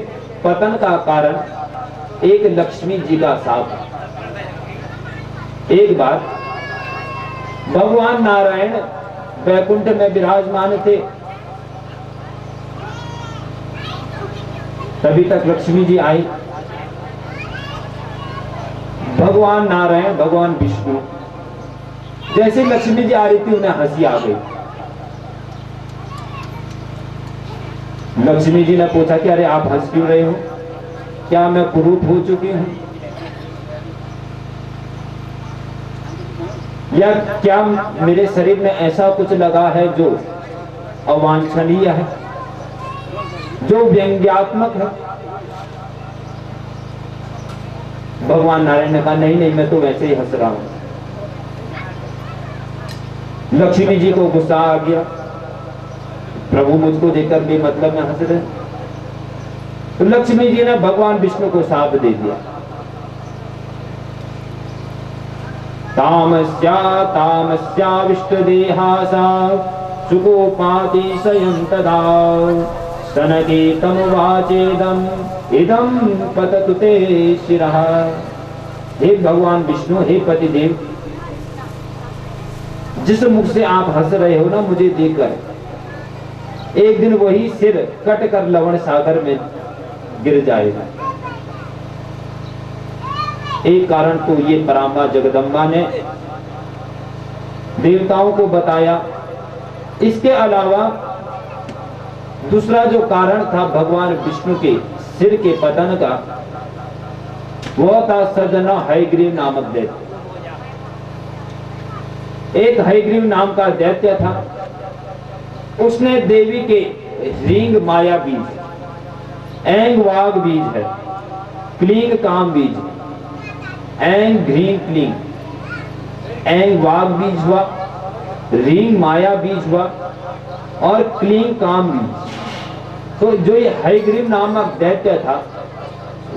A: पतन का कारण एक लक्ष्मी जी का शाप है। एक बार भगवान नारायण वैकुंठ में विराजमान थे, तभी तक लक्ष्मी जी आई। भगवान नारायण, भगवान विष्णु, जैसे लक्ष्मी जी आ रही थी उन्हें हंसी आ गई। लक्ष्मी जी ने पूछा कि अरे आप हंस क्यों रहे हो, क्या मैं कुरूप हो चुकी हूं, या क्या मेरे शरीर में ऐसा कुछ लगा है जो अवांछनीय है, जो व्यंग्यात्मक है। भगवान नारायण ने कहा नहीं नहीं, मैं तो वैसे ही हंस रहा हूं। लक्ष्मी जी को गुस्सा आ गया, प्रभु मुझको देखकर बेमतलब में हंस रहे। तो लक्ष्मी जी ने भगवान विष्णु को शाप दे दिया, तामस्या तामस्या विष्णुदेहासा सुकोपाति स्वयं तदा सनके तमुवाचेदम इदं पततु ते शिरः। हे भगवान विष्णु, हे पतिदेव, जिस मुख से आप हंस रहे हो ना मुझे देखकर, एक दिन वही सिर कट कर लवण सागर में गिर जाएगा। एक कारण तो ये परांबा जगदम्बा ने देवताओं को बताया। इसके अलावा दूसरा जो कारण था भगवान विष्णु के सिर के पतन का, वह था सजना हयग्रीव नामक दैत्य। एक हयग्रीव नाम का दैत्य था, उसने देवी के रींग माया बीज, ऐंग वाग बीज है, क्लींग काम बीज, ऐंग घ्रीं क्लींग, ऐंग वाग बीज हुआ, रींग माया बीज हुआ और क्लींग काम बीज। तो जो ये हयग्रीव नामक दैत्य था,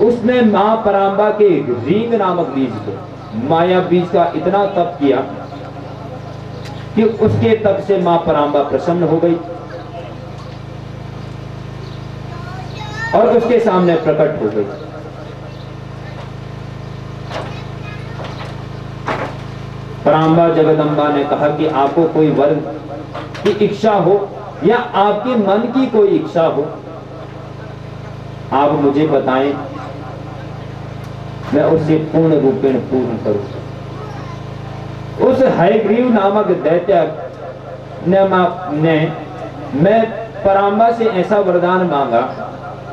A: उसने मां परांबा के रींग नामक बीज को, माया बीज का इतना तप किया कि उसके तप से मां परांबा प्रसन्न हो गई और उसके सामने प्रकट हो गई। परांबा जगदम्बा ने कहा कि आपको कोई वर की इच्छा हो या आपके मन की कोई इच्छा हो, आप मुझे बताएं, मैं उसे पूर्ण रूपेण पूर्ण करूं। उस हयग्रीव नामक दैत्य ने मैं परांबा से ऐसा वरदान मांगा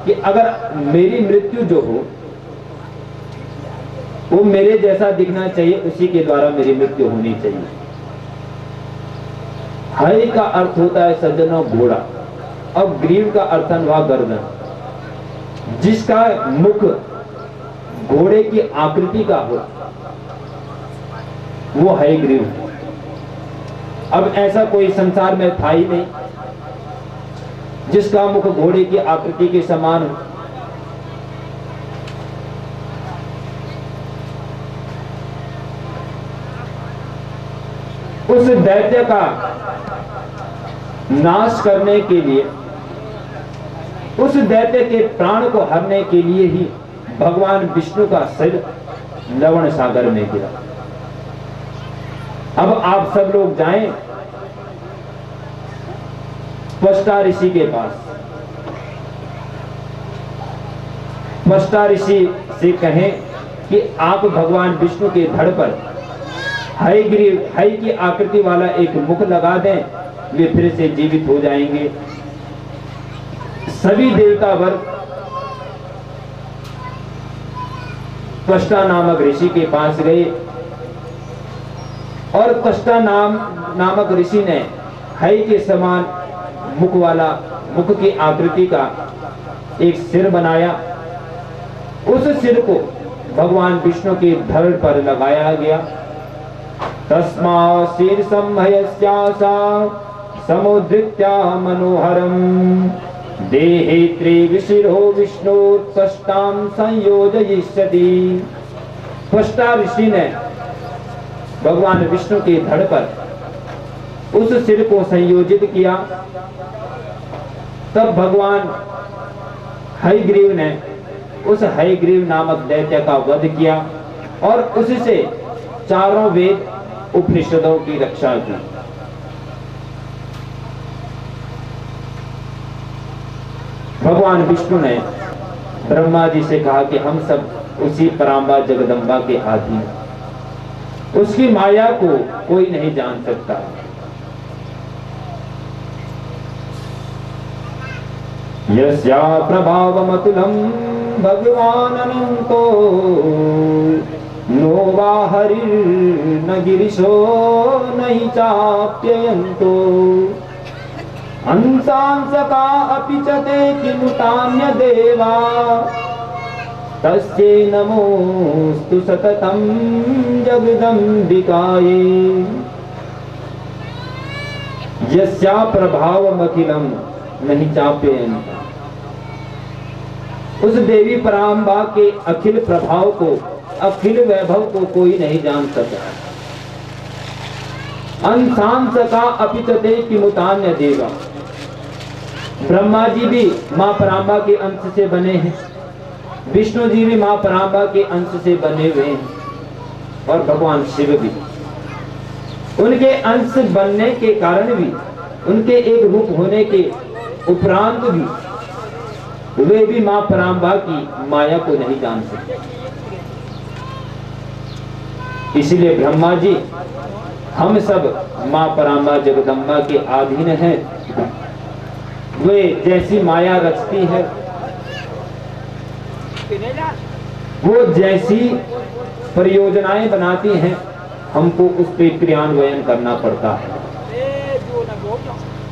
A: कि अगर मेरी मृत्यु जो हो वो मेरे जैसा दिखना चाहिए, उसी के द्वारा मेरी मृत्यु होनी चाहिए। हय का अर्थ होता है सज्जनों घोड़ा, और ग्रीव का अर्थ हुआ गर्दन। जिसका मुख घोड़े की आकृति का हो वो हयग्रीव। अब ऐसा कोई संसार में था ही नहीं जिसका मुख घोड़े की आकृति के समान हो। उस दैत्य का नाश करने के लिए, उस दैत्य के प्राण को हरने के लिए ही भगवान विष्णु का सिर लवण सागर में गिरा। अब आप सब लोग जाएं त्वष्टा ऋषि के पास, त्वष्टा ऋषि से कहें कि आप भगवान विष्णु के धड़ पर हयग्रीव, हय की आकृति वाला एक मुख लगा दें, वे फिर से जीवित हो जाएंगे। सभी देवता वर्ग त्वष्टा नामक ऋषि के पास गए और त्वष्टा नामक ऋषि ने हय के समान मुख वाला, मुख की आकृति का एक सिर बनाया। उस सिर को भगवान विष्णु के धड़ पर लगाया गया। तस्मा शीर्षम हयस्यासा समुद्धृत्या मनोहरम देहे त्रिविशिरो विष्णोत्पष्टां संयोजयिष्यति। त्वष्टा ऋषि ने भगवान विष्णु के धड़ पर उस सिर को संयोजित किया। तब भगवान हयग्रीव ने उस हयग्रीव नामक दैत्य का वध किया और उससे चारों वेद उपनिषदों की रक्षा की। भगवान विष्णु ने ब्रह्मा जी से कहा कि हम सब उसी पराम्बा जगदम्बा के आधीन, उसकी माया को कोई नहीं जान सकता। यस्या प्रभावमतुलं भगवान अनंतो नो वा हरिर्न गिरिशो नहि चाप्ययन्तो अंसांसका अपि च ते किमुतान्य देवा तस्यै नमोस्तु सततं जगदम्बिकायै। यस्या प्रभावमखिलं नहीं चाप्ययन्तो, उस देवी पराम्बा के अखिल प्रभाव को, अखिल वैभव को कोई नहीं जान सका। अंसांसका अपि च ते किमुतान्य देवा, ब्रह्मा जी भी मां पराम्बा के अंश से बने हैं, विष्णु जी भी मां पराम्बा के अंश से बने हुए हैं, और भगवान शिव भी उनके अंश बनने के कारण भी, उनके एक रूप होने के उपरांत भी वे भी मां पराम्बा की माया को नहीं जान सकते। इसलिए ब्रह्मा जी हम सब मां पराम्बा जगदम्बा के अधीन हैं। वे जैसी माया रचती है, वो जैसी परियोजनाएं बनाती हैं, हमको उस पर क्रियान्वयन करना पड़ता है।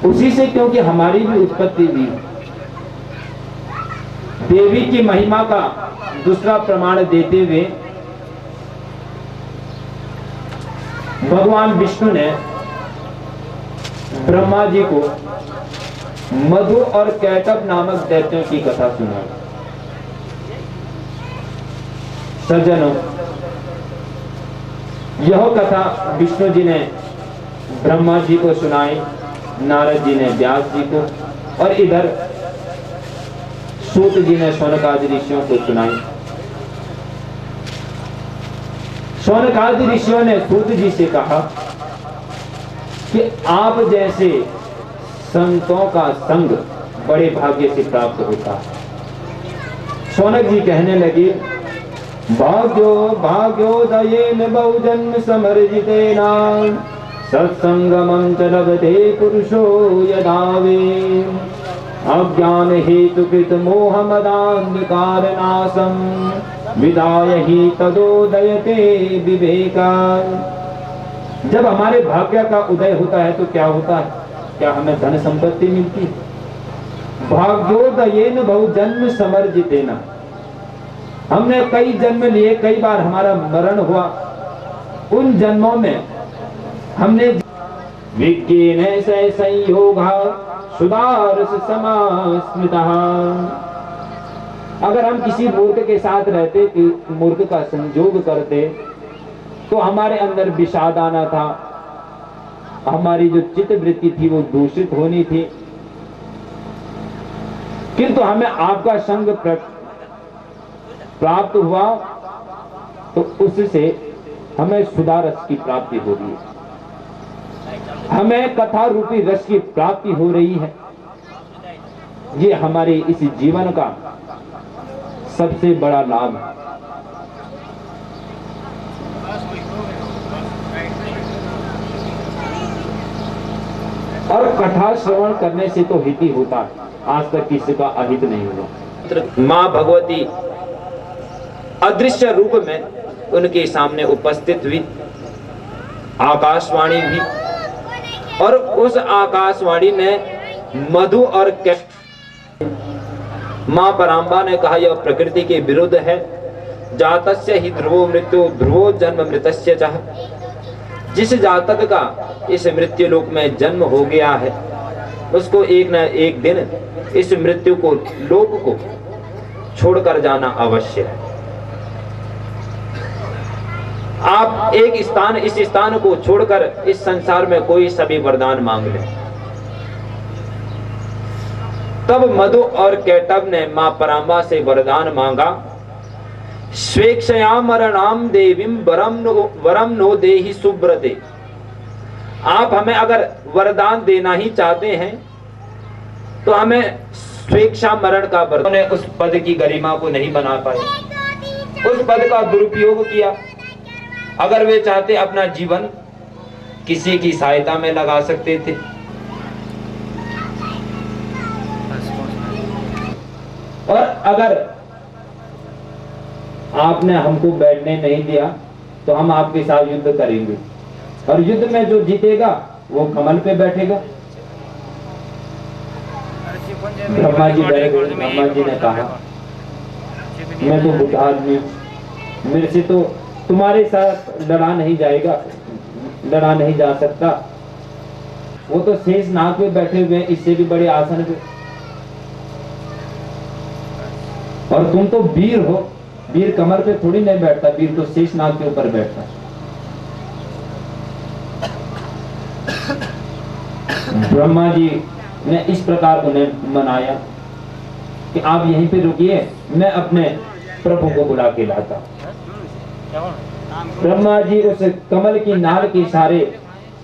A: उसी से, क्योंकि हमारी भी उत्पत्ति भी देवी की महिमा का दूसरा प्रमाण देते हुए भगवान विष्णु ने ब्रह्मा जी को मधु और कैटभ नामक दैत्यों की कथा सुनाई। सज्जनों, यह कथा विष्णु जी ने ब्रह्मा जी को सुनाई, नारद जी ने व्यास जी को, और इधर सूत जी ने शौनकादि ऋषियों को सुनाई। शौनकादि ऋषियों ने सूत जी से कहा कि आप जैसे संतों का संग बड़े भाग्य से प्राप्त होता है। शौनक जी कहने लगे, भाग्यो भाग्योदयेन बहुजन्म समर्जितेन सत्संगमं च लभते पुरुषो यदा वे अज्ञान हेतु कृत मोह मदान्धकारनाशं विदाय ही तदोदयते विवेका। जब हमारे भाग्य का उदय होता है तो क्या होता है? क्या हमें धन संपत्ति मिलती है? भाग्योदयेन बहुजन्म समर्जितेन, हमने कई जन्म लिए, कई बार हमारा मरण हुआ। उन जन्मों में हमने विज्ञेन से संयोगा सुदारस समास्मृतः, अगर हम किसी मूर्ख के साथ रहते, कि मूर्ख का संयोग करते, तो हमारे अंदर विषाद आना था, हमारी जो चित्त वृत्ति थी वो दूषित होनी थी। किंतु हमें आपका संग प्राप्त हुआ तो उससे हमें सुधा रस की प्राप्ति हो रही है, हमें कथा रूपी रस की प्राप्ति हो रही है। ये हमारे इस जीवन का सबसे बड़ा लाभ है। और कथा श्रवण करने से तो हित ही होता है, आज तक किसी का अहित नहीं हुआ। मां भगवती अदृश्य रूप में उनके सामने उपस्थित हुई, आकाशवाणी हुई, और उस आकाशवाणी ने मधु और मां पराम्बा ने कहा, यह प्रकृति के विरुद्ध है। जातस्य ही ध्रुवो मृत्यु ध्रुवो जन्म मृतस्य चः, जिस जातक का इस मृत्यु लोक में जन्म हो गया है उसको एक न एक दिन इस मृत्यु को लोक को छोड़कर जाना अवश्य है। आप एक स्थान इस स्थान को छोड़कर इस संसार में कोई सभी वरदान मांग ले। तब मधु और कैटव ने मां परांबा से वरदान मांगा, स्वेक्षया मरणाम देवीम वरम नो देहि सुब्रते। आप हमें अगर वरदान देना ही चाहते हैं तो हमें स्वेच्छा मरण का वरदान। उन्होंने उस पद की गरिमा को नहीं बना पाए, उस पद का दुरुपयोग किया। अगर वे चाहते अपना जीवन किसी की सहायता में लगा सकते थे। और अगर आपने हमको बैठने नहीं दिया तो हम आपके साथ युद्ध करेंगे और युद्ध में जो जीतेगा वो कमल पे बैठेगा। ब्रह्मा जी डरे गए। ब्रह्मा जी ने कहा, मैं तो बुढ़ा आदमी हूं, मेरे से तो तुम्हारे साथ लड़ा नहीं जा सकता। वो तो शेष नाग पे बैठे हुए हैं, इससे भी बड़े आसन पे, और तुम तो वीर हो। वीर कमर पे थोड़ी नहीं बैठता, वीर तो शेष नाग के ऊपर बैठता। ब्रह्मा जी ने इस प्रकार उन्हें मनाया कि आप यहीं पे रुकिए, मैं अपने प्रभु को बुला के लाता। ब्रह्मा जी उस कमल की नाल के इशारे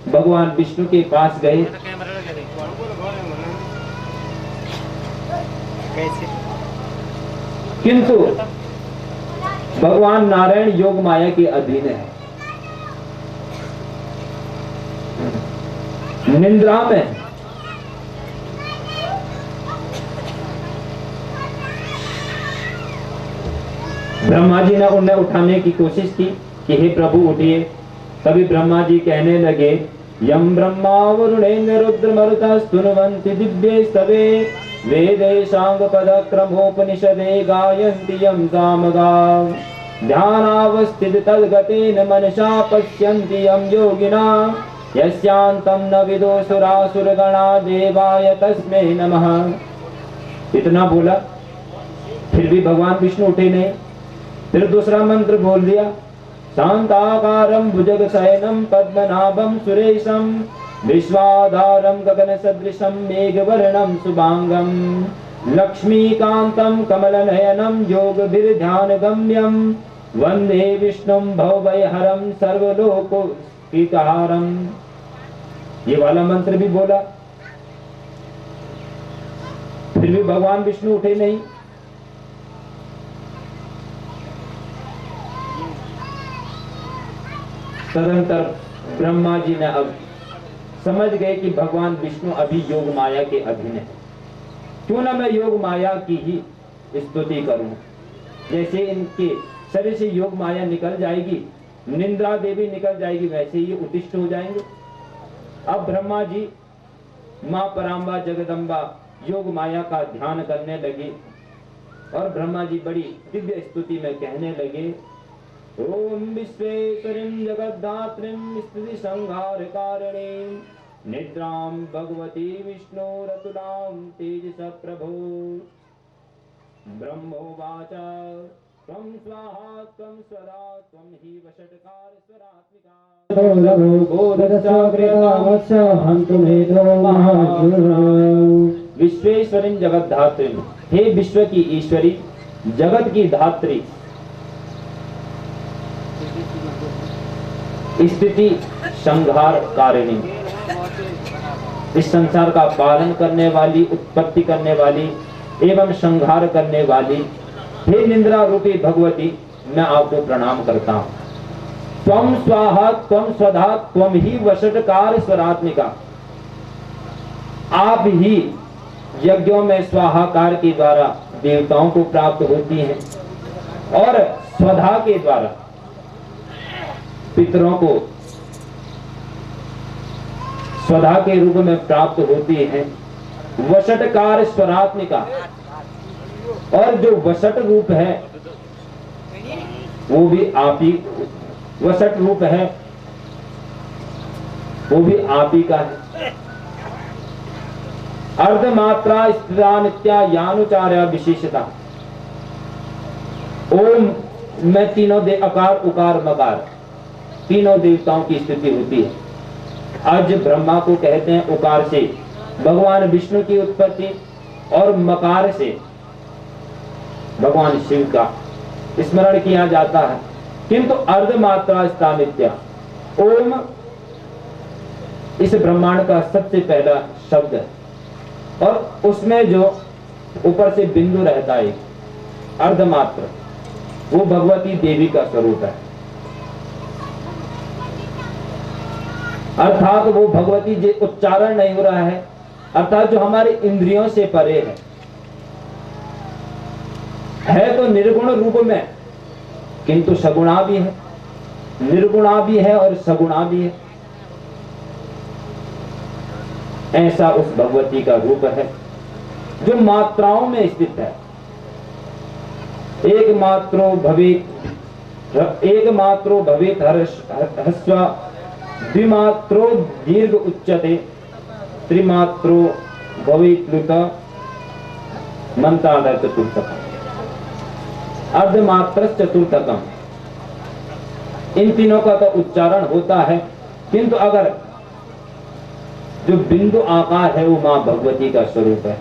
A: भगवान विष्णु के पास गए। किंतु भगवान नारायण योग माया के अधीन है, निंद्रा में। ब्रह्मा जी ने उन्हें उठाने की कोशिश की कि हे प्रभु उठिए। तभी ब्रह्मा जी कहने लगे, यम ब्रह्मा वरुणेन्द्र रुद्र मरुतः स्तुन्वन्ति दिव्ये स्तवे वेदे सांग पद क्रमोपनिषदे गायन्ति यं सामगां ध्यानावस्थित तद्गतेन मनसा पश्यन्ति यं योगिनां यस्यान्तं न विदो सुरासुरगणा देवाय तस्मै नमः। इतना बोला, फिर भी भगवान विष्णु उठे नहीं। फिर दूसरा मंत्र बोल दिया, शांताकारं भुजगशयनं पद्मनाभं सुरेशं विश्वाधारं गगन सदृशं मेघवर्णं शुभांगं लक्ष्मीकान्तं कमलनयनं योगभिर्ध्यानगम्यं वंदे विष्णुं भवभयहरं सर्वलोकहितहारं। ये वाला मंत्र भी बोला, फिर भी भगवान विष्णु उठे नहीं। तदंतर ब्रह्मा जी ने अब समझ गए कि भगवान विष्णु अभी योग माया के अधीन है, क्यों ना मैं योग माया की ही स्तुति करूं। जैसे इनके शरीर से योग माया निकल जाएगी, निंद्रा देवी निकल जाएगी, वैसे ही उत्तिष्ठ हो जाएंगे। अब ब्रह्मा जी मां परांबा जगदम्बा योग माया का ध्यान करने लगे और ब्रह्मा जी बड़ी दिव्य स्तुति में कहने लगे, ओम विश्वेश्वरीं जगद्धात्रीं स्तुति संहार कारिणीं निद्रां भगवती विष्णोरतुलां तेजस प्रभो। ब्रह्मोवाच त्वं स्वाहा त्वं स्वरा त्वं हि वषट्कार स्वरात्मिका। विश्वेश्वरीं जगद्धात्रीं, हे विश्व की ईश्वरी, जगत की धात्री, स्थिति संहार कारिणी, इस संसार का पालन करने वाली, उत्पत्ति करने वाली एवं संहार करने वाली, हे निंद्रा रूपी भगवती, मैं आपको प्रणाम करता हूं। त्वं स्वाहा त्वं स्वधा त्वं ही वषट्कार स्वरात्मिका। आप ही यज्ञों में स्वाहाकार के द्वारा देवताओं को प्राप्त होती हैं और स्वधा के द्वारा पितरों को स्वधा के रूप में प्राप्त होती हैं। वषट्कार स्वरात्मिका, और जो वषट रूप है वो भी आप ही वषट रूप है। वो भी आप ही का है। अर्धमात्रा स्थिरा नित्या यानुचार्य विशेषता। ओम में तीनों अकार उकार मकार तीनों देवताओं की स्थिति होती है। आज ब्रह्मा को कहते हैं उकार से भगवान विष्णु की उत्पत्ति और मकार से भगवान शिव का स्मरण किया जाता है। किंतु अर्धमात्रा स्थानित्या ओम इस ब्रह्मांड का सबसे पहला शब्द है और उसमें जो ऊपर से बिंदु रहता है अर्धमात्र, वो भगवती देवी का स्वरूप है। अर्थात वो भगवती जो उच्चारण नहीं हो रहा है, अर्थात जो हमारे इंद्रियों से परे है तो निर्गुण रूप में, किंतु सगुणा भी है, निर्गुणा भी है और सगुणा भी है। ऐसा उस भगवती का रूप है जो मात्राओं में स्थित है। एक मात्रो भवेत हर्ष द्विमात्रो दीर्घ उच्यते त्रिमात्रो भवेत लुत मंत्रालय चतुर्थकम अर्धमात्र चतुर्थकम। इन तीनों का तो उच्चारण होता है, किंतु अगर जो बिंदु आकार है वो मां भगवती का स्वरूप है।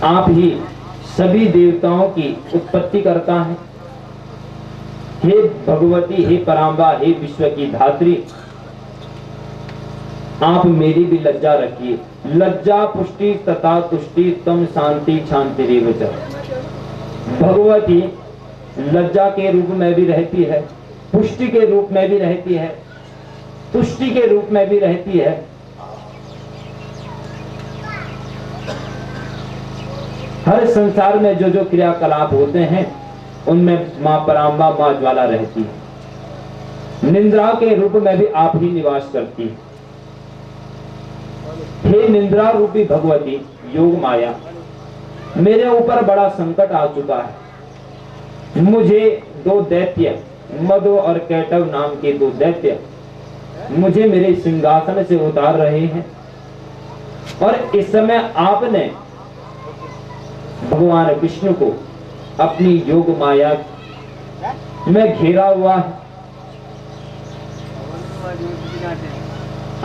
A: आप ही सभी देवताओं की उत्पत्ति करता है। हे भगवती, हे परांबा, हे विश्व की धात्री, आप मेरी भी लज्जा रखिए। लज्जा पुष्टि तथा तुष्टि तम शांति शांति रेवच। भगवती लज्जा के रूप में भी रहती है, पुष्टि के रूप में भी रहती है, तुष्टि के रूप में भी रहती है। हर संसार में जो जो क्रियाकलाप होते हैं उनमें मां परांबा, मां ज्वाला रहती है। निंद्रा के रूप में भी आप ही निवास करती है। हे निंद्रा रूपी भगवती योग माया, मेरे ऊपर बड़ा संकट आ चुका है। मुझे दो दैत्य मधु और कैटव नाम के दो दैत्य मुझे मेरे सिंहासन से उतार रहे हैं और इस समय आपने भगवान विष्णु को अपनी योग माया में घेरा हुआ है।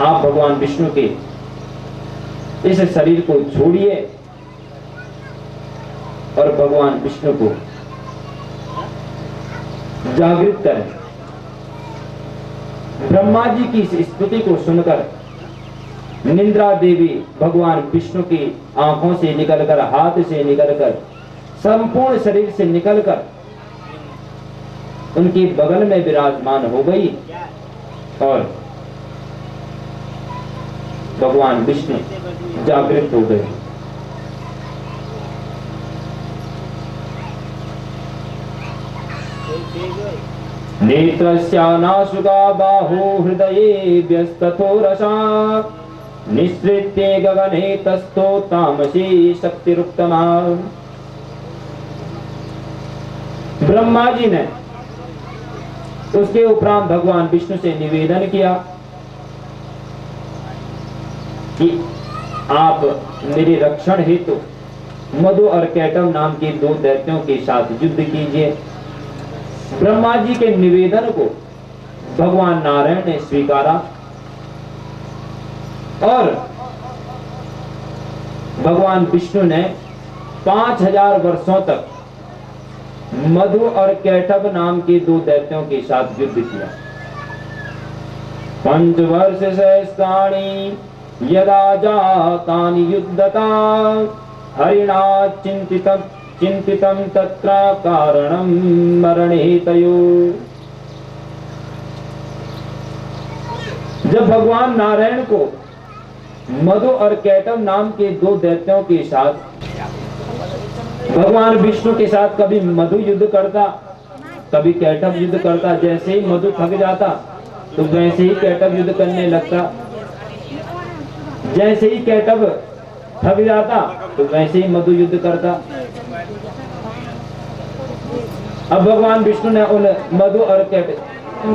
A: आप भगवान विष्णु के इस शरीर को छोड़िए और भगवान विष्णु को जागृत करें। ब्रह्मा जी की इस स्तुति को सुनकर निंद्रा देवी भगवान विष्णु की आंखों से निकलकर, हाथ से निकलकर, संपूर्ण शरीर से निकलकर उनके बगल में विराजमान हो गई और भगवान विष्णु जागृत हो गए। नेत्रस्यानाशुका बाहु हृदये व्यस्तथो रसा निःसृत्ये गगने तस्थो तामसी शक्तिरुक्तमा। ब्रह्मा जी ने उसके उपरांत भगवान विष्णु से निवेदन किया कि आप मेरे रक्षण हेतु मधु और कैटव नाम के दो दैत्यों के साथ युद्ध कीजिए। ब्रह्मा जी के निवेदन को भगवान नारायण ने स्वीकारा और भगवान विष्णु ने 5000 वर्षों तक मधु और कैटव नाम के दो दैत्यों के साथ युद्ध किया। 5 वर्ष सहस्राणि यदा जातानि युद्धता हरिणा चिंतितम तत्र कारणम मरणे तयो। जब भगवान नारायण को मधु और कैटव नाम के दो दैत्यों के साथ भगवान विष्णु के साथ कभी मधु युद्ध करता, कभी कैटव युद्ध करता, जैसे ही मधु थक जाता तो वैसे ही कैटव युद्ध करने लगता, जैसे ही कैटव थक जाता तो वैसे ही मधु युद्ध करता। अब भगवान विष्णु ने उन मधु और तो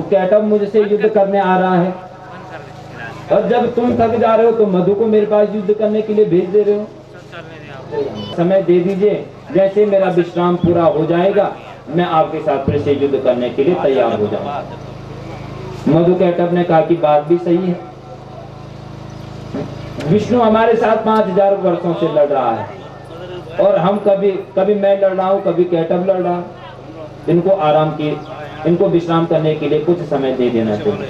A: कैटअप मुझसे युद्ध करने आ रहा है, और जब तुम थक जा रहे हो तो मधु को मेरे पास युद्ध करने के लिए भेज दे रहे हो। समय दे दीजिए, जैसे मेरा विश्राम पूरा हो जाएगा मैं आपके साथ फिर से युद्ध करने के लिए तैयार हो जाऊंगा। मधु कैटअप ने कहा कि बात भी सही है, विष्णु हमारे साथ 5000 वर्षों से लड़ रहा है, और हम कभी मैं लड़ रहा हूँ, कभी कैटअप लड़ रहा है। इनको विश्राम करने के लिए कुछ समय दे देना चाहिए।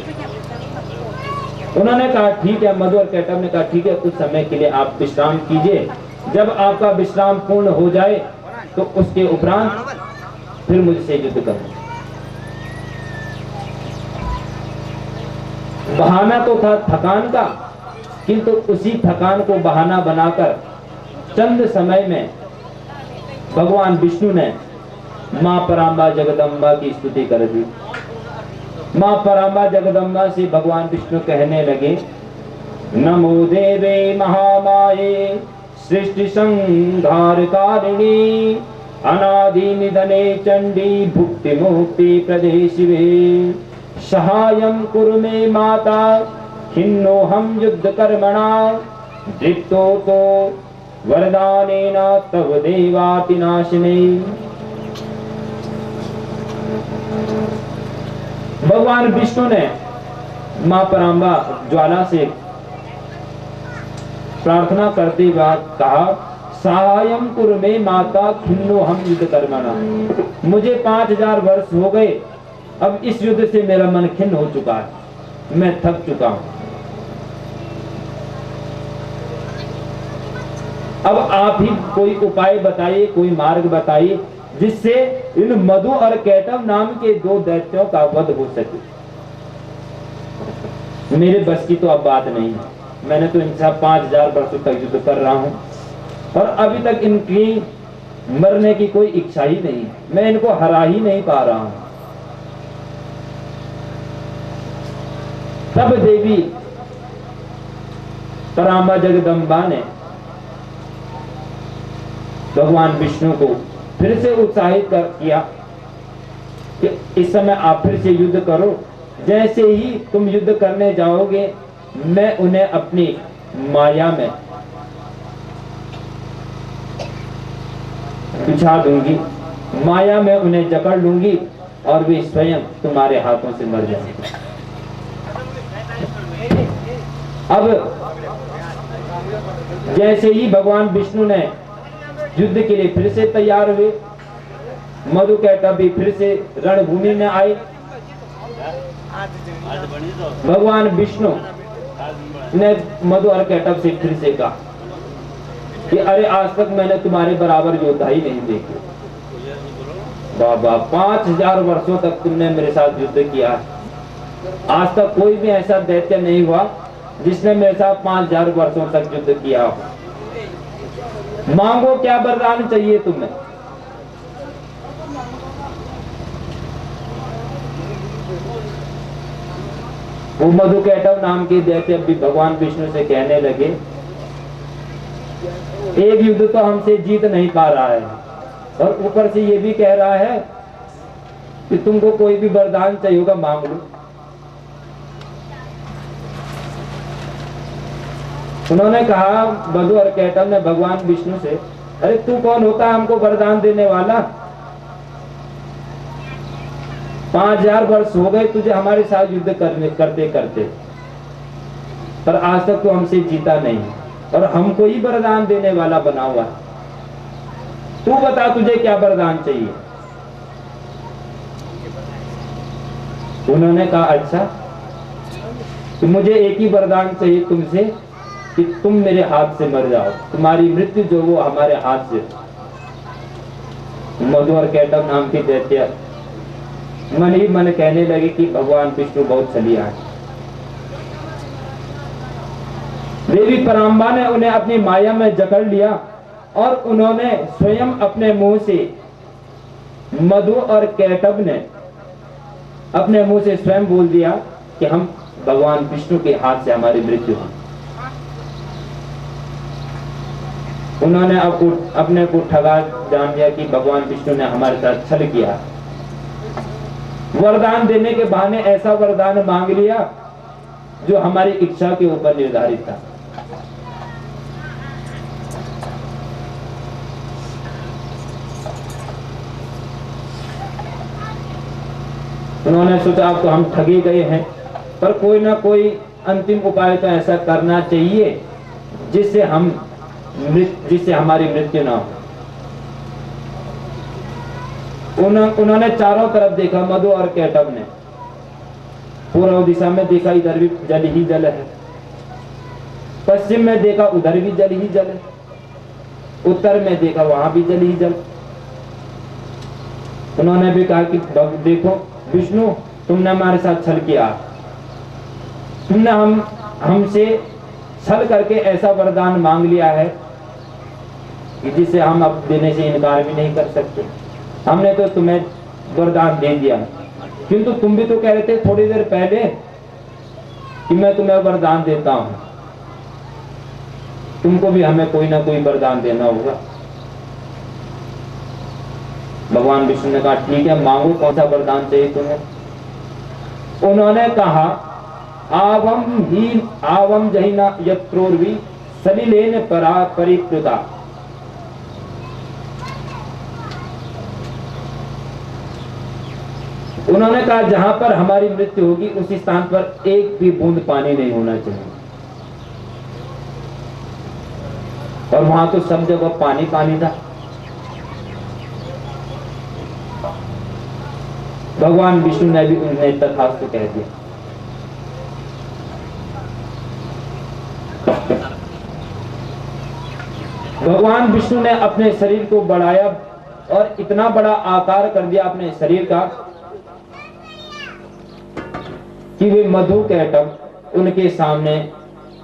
A: उन्होंने कहा ठीक है, मधु और कैटअप ने कहा ठीक है, कुछ समय के लिए आप विश्राम कीजिए, जब आपका विश्राम पूर्ण हो जाए तो उसके उपरांत फिर मुझसे युद्ध करना। बहाना तो था थकान का, किंतु उसी थकान को बहाना बनाकर चंद समय में भगवान विष्णु ने मां परांबा जगदम्बा की स्तुति कर दी। मां परांबा जगदम्बा से भगवान विष्णु कहने लगे, नमो देवे महामाये सृष्टि संहार कारिणी अनादि निधने चंडी भुक्ति मुक्ति प्रदे शिवे सहायं कुरु मे माता खिन्नो हम युद्ध कर्मणा दृप्तो तो वरदानेन तव देवातिनाशिने। भगवान विष्णु ने मां परांबा ज्वाला से प्रार्थना करते हुए कहा, सहायं कुरु मे माता खिन्नो हम युद्ध कर्मणा। मुझे 5000 वर्ष हो गए, अब इस युद्ध से मेरा मन खिन्न हो चुका है, मैं थक चुका हूं। अब आप ही कोई उपाय बताइए, कोई मार्ग बताइए जिससे इन मधु और कैटअप नाम के 2 दैत्यों का वध हो सके। मेरे बस की तो अब बात नहीं है, मैंने तो इनसे 5000 वर्षों तक युद्ध कर रहा हूं और अभी तक इनकी मरने की कोई इच्छा ही नहीं, मैं इनको हरा ही नहीं पा रहा हूं। तब देवी परांबा जगदम्बा ने भगवान विष्णु को फिर से उत्साहित किया कि इस समय आप फिर से युद्ध करो, जैसे ही तुम युद्ध करने जाओगे मैं उन्हें अपनी माया में बिछा दूंगी, माया में उन्हें जकड़ लूंगी और वे स्वयं तुम्हारे हाथों से मर जाएंगे। अब जैसे ही भगवान विष्णु ने युद्ध के लिए फिर से तैयार हुए, मधु कैटअप भी फिर से रणभूमि में आए। भगवान विष्णु ने मधु और कैटअप से फिर से कहा कि अरे आज तक मैंने तुम्हारे बराबर योद्धा ही नहीं देखे। बाबा 5000 वर्षों तक तुमने मेरे साथ युद्ध किया, आज तक कोई भी ऐसा दैत्य नहीं हुआ जिसने मेरे साथ 5000 वर्षों तक युद्ध किया हो। मांगो, क्या वरदान चाहिए तुम्हें? वो मधु कैटअप नाम के दैत्य भी भगवान विष्णु से कहने लगे, एक युद्ध तो हमसे जीत नहीं पा रहा है और ऊपर से ये भी कह रहा है कि तुमको कोई भी वरदान चाहिए होगा मांग लो। उन्होंने कहा, मधु और कैटअप ने भगवान विष्णु से, अरे तू कौन होता है हमको वरदान देने वाला? 5000 वर्ष हो गए तुझे हमारे साथ युद्ध करते करते, पर आज तक तो हमसे जीता नहीं और हमको ही वरदान देने वाला बना हुआ। तू बता तुझे क्या वरदान चाहिए? उन्होंने कहा, अच्छा तो मुझे एक ही वरदान चाहिए तुमसे कि तुम मेरे हाथ से मर जाओ, तुम्हारी मृत्यु जो वो हमारे हाथ से। मधु और कैटअप नाम के दैत्य मन ही मन कहने लगे कि भगवान विष्णु बहुत छलिया है। देवी परांबा ने उन्हें अपनी माया में जकड़ लिया और उन्होंने स्वयं अपने मुंह से मधु और कैटब ने अपने मुंह से स्वयं बोल दिया कि हम भगवान विष्णु के हाथ से हमारी मृत्यु हुई। उन्होंने अपने को ठगा जान लिया कि भगवान विष्णु ने हमारे साथ छल किया। वरदान देने के बहाने ऐसा वरदान मांग लिया जो हमारी इच्छा के ऊपर निर्धारित था। उन्होंने सोचा अब तो हम ठगे गए हैं, पर कोई ना कोई अंतिम उपाय तो ऐसा करना चाहिए जिससे हमारी मृत्यु ना हो। उन्होंने चारों तरफ देखा, मधु और कैटब ने। पूर्व दिशा में देखा, इधर भी जल ही जल है। पश्चिम में देखा, उधर भी जल ही जल है। उत्तर में देखा, वहां भी जल ही जल। उन्होंने भी कहा कि देखो विष्णु, तुमने हमारे साथ छल किया, तुमने हमसे छल करके ऐसा वरदान मांग लिया है कि जिसे हम अब देने से इनकार भी नहीं कर सकते। हमने तो तुम्हें वरदान दे दिया, किंतु तुम भी तो कह रहे थे थोड़ी देर पहले कि मैं तुम्हें वरदान देता हूं। तुमको भी हमें कोई ना कोई वरदान देना होगा। भगवान विष्णु ने कहा ठीक है, मांगो, कौन सा वरदान चाहिए तुम्हें। उन्होंने कहा आवम जहिना यत्रोर्वी सलिलेन परा परिप्लुता। उन्होंने कहा जहां पर हमारी मृत्यु होगी उसी स्थान पर एक भी बूंद पानी नहीं होना चाहिए। और वहां तो सब जगह पानी पानी था। भगवान विष्णु ने भी उन्हें तथास्तु कह दिया। भगवान विष्णु ने अपने शरीर को बढ़ाया और इतना बड़ा आकार कर दिया अपने शरीर का कि वे मधु कैटब उनके सामने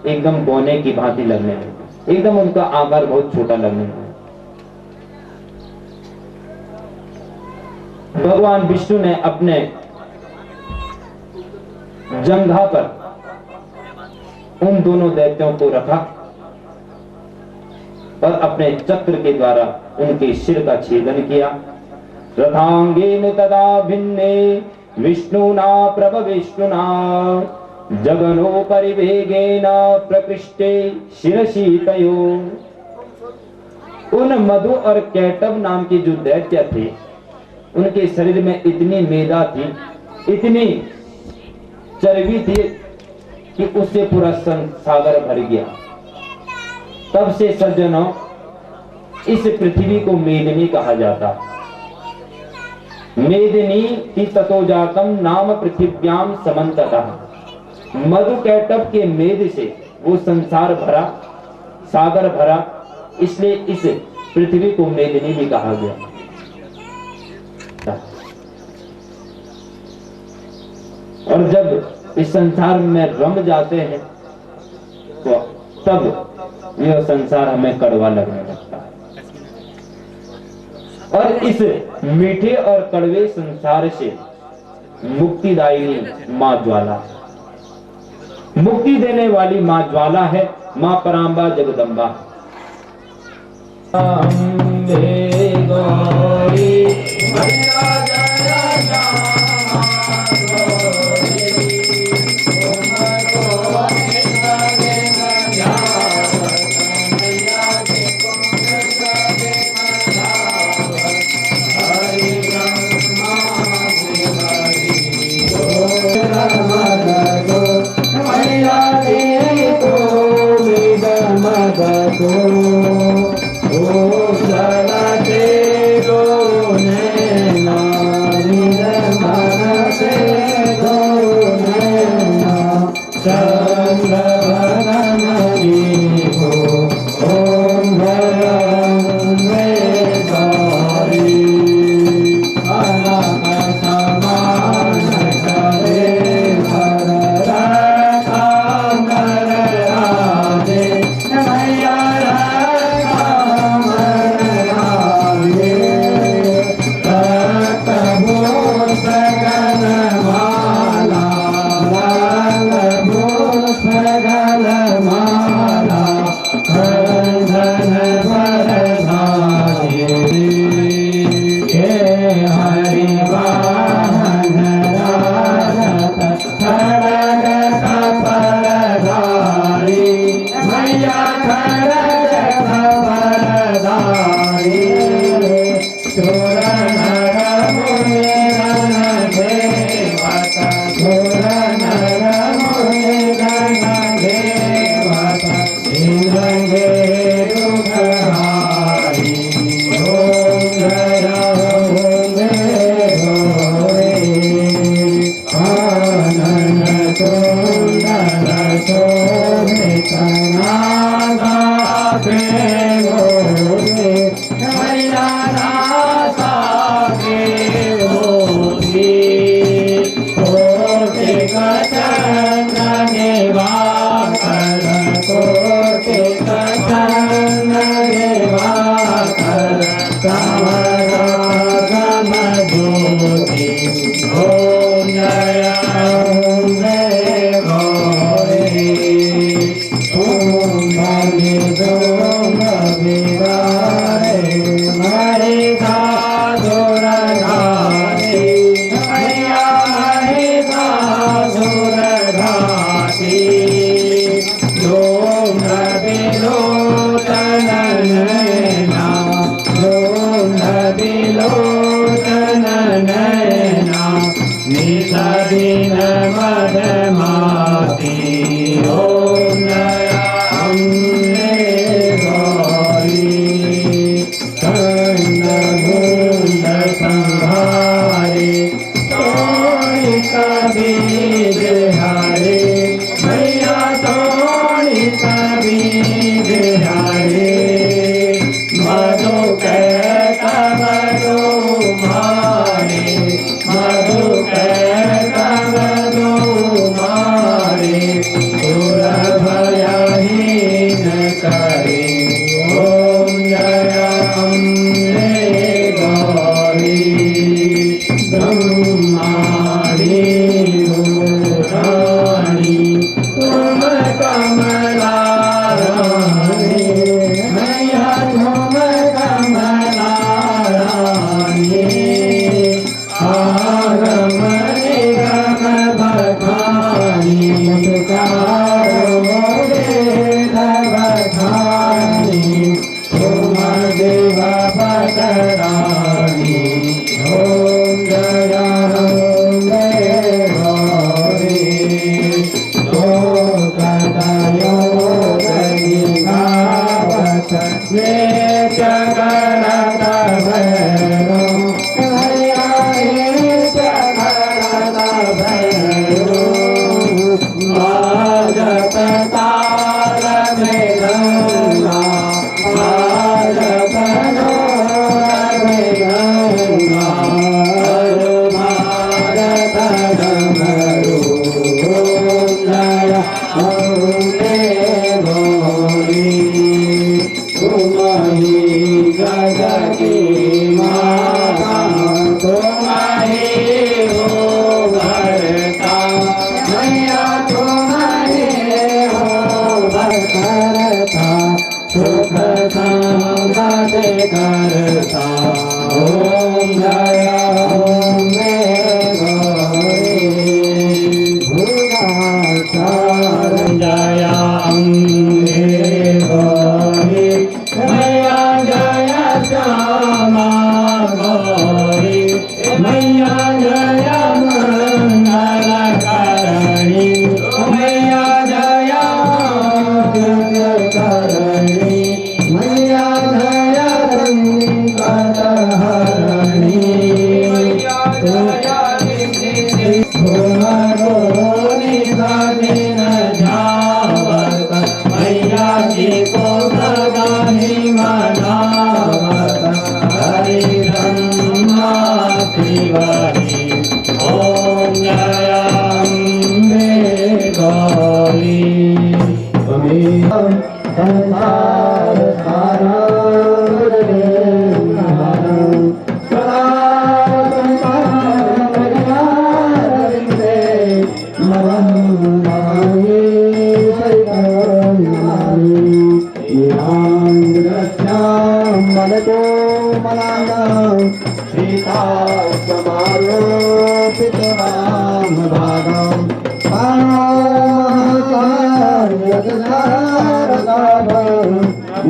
A: एकदम बोने की भांति लगने लगे। एकदम उनका आकार बहुत छोटा लगने लगा। भगवान विष्णु ने अपने जंघा पर उन दोनों दैत्यों को रखा और अपने चक्र के द्वारा उनके सिर का छेदन किया। रथांगेन तदा भिन्ने विष्णुना प्रभविष्णुना जगनो परिवेगेन प्रकृष्टे शिरसि तयो। उन मधु और कैटब नाम के जो दैत्य थे, उनके शरीर में इतनी मेदा थी, इतनी चर्बी थी कि उससे पूरा सागर भर गया। तब से सज्जनों इस पृथ्वी को मेदिनी कहा जाता। मेदिनी की ततो जातम नाम पृथिव्याम समन्ततः। मधु कैटब के मेद से वो संसार भरा, सागर भरा, इसलिए इस पृथ्वी को मेदिनी भी कहा गया। और जब इस संसार में रम जाते हैं तो तब यह संसार हमें कड़वा लगने लगता है। और इस मीठे और कड़वे संसार से मुक्तिदायिनी मां ज्वाला, मुक्ति देने वाली मां ज्वाला है मां परांबा जगदम्बा।
E: Maya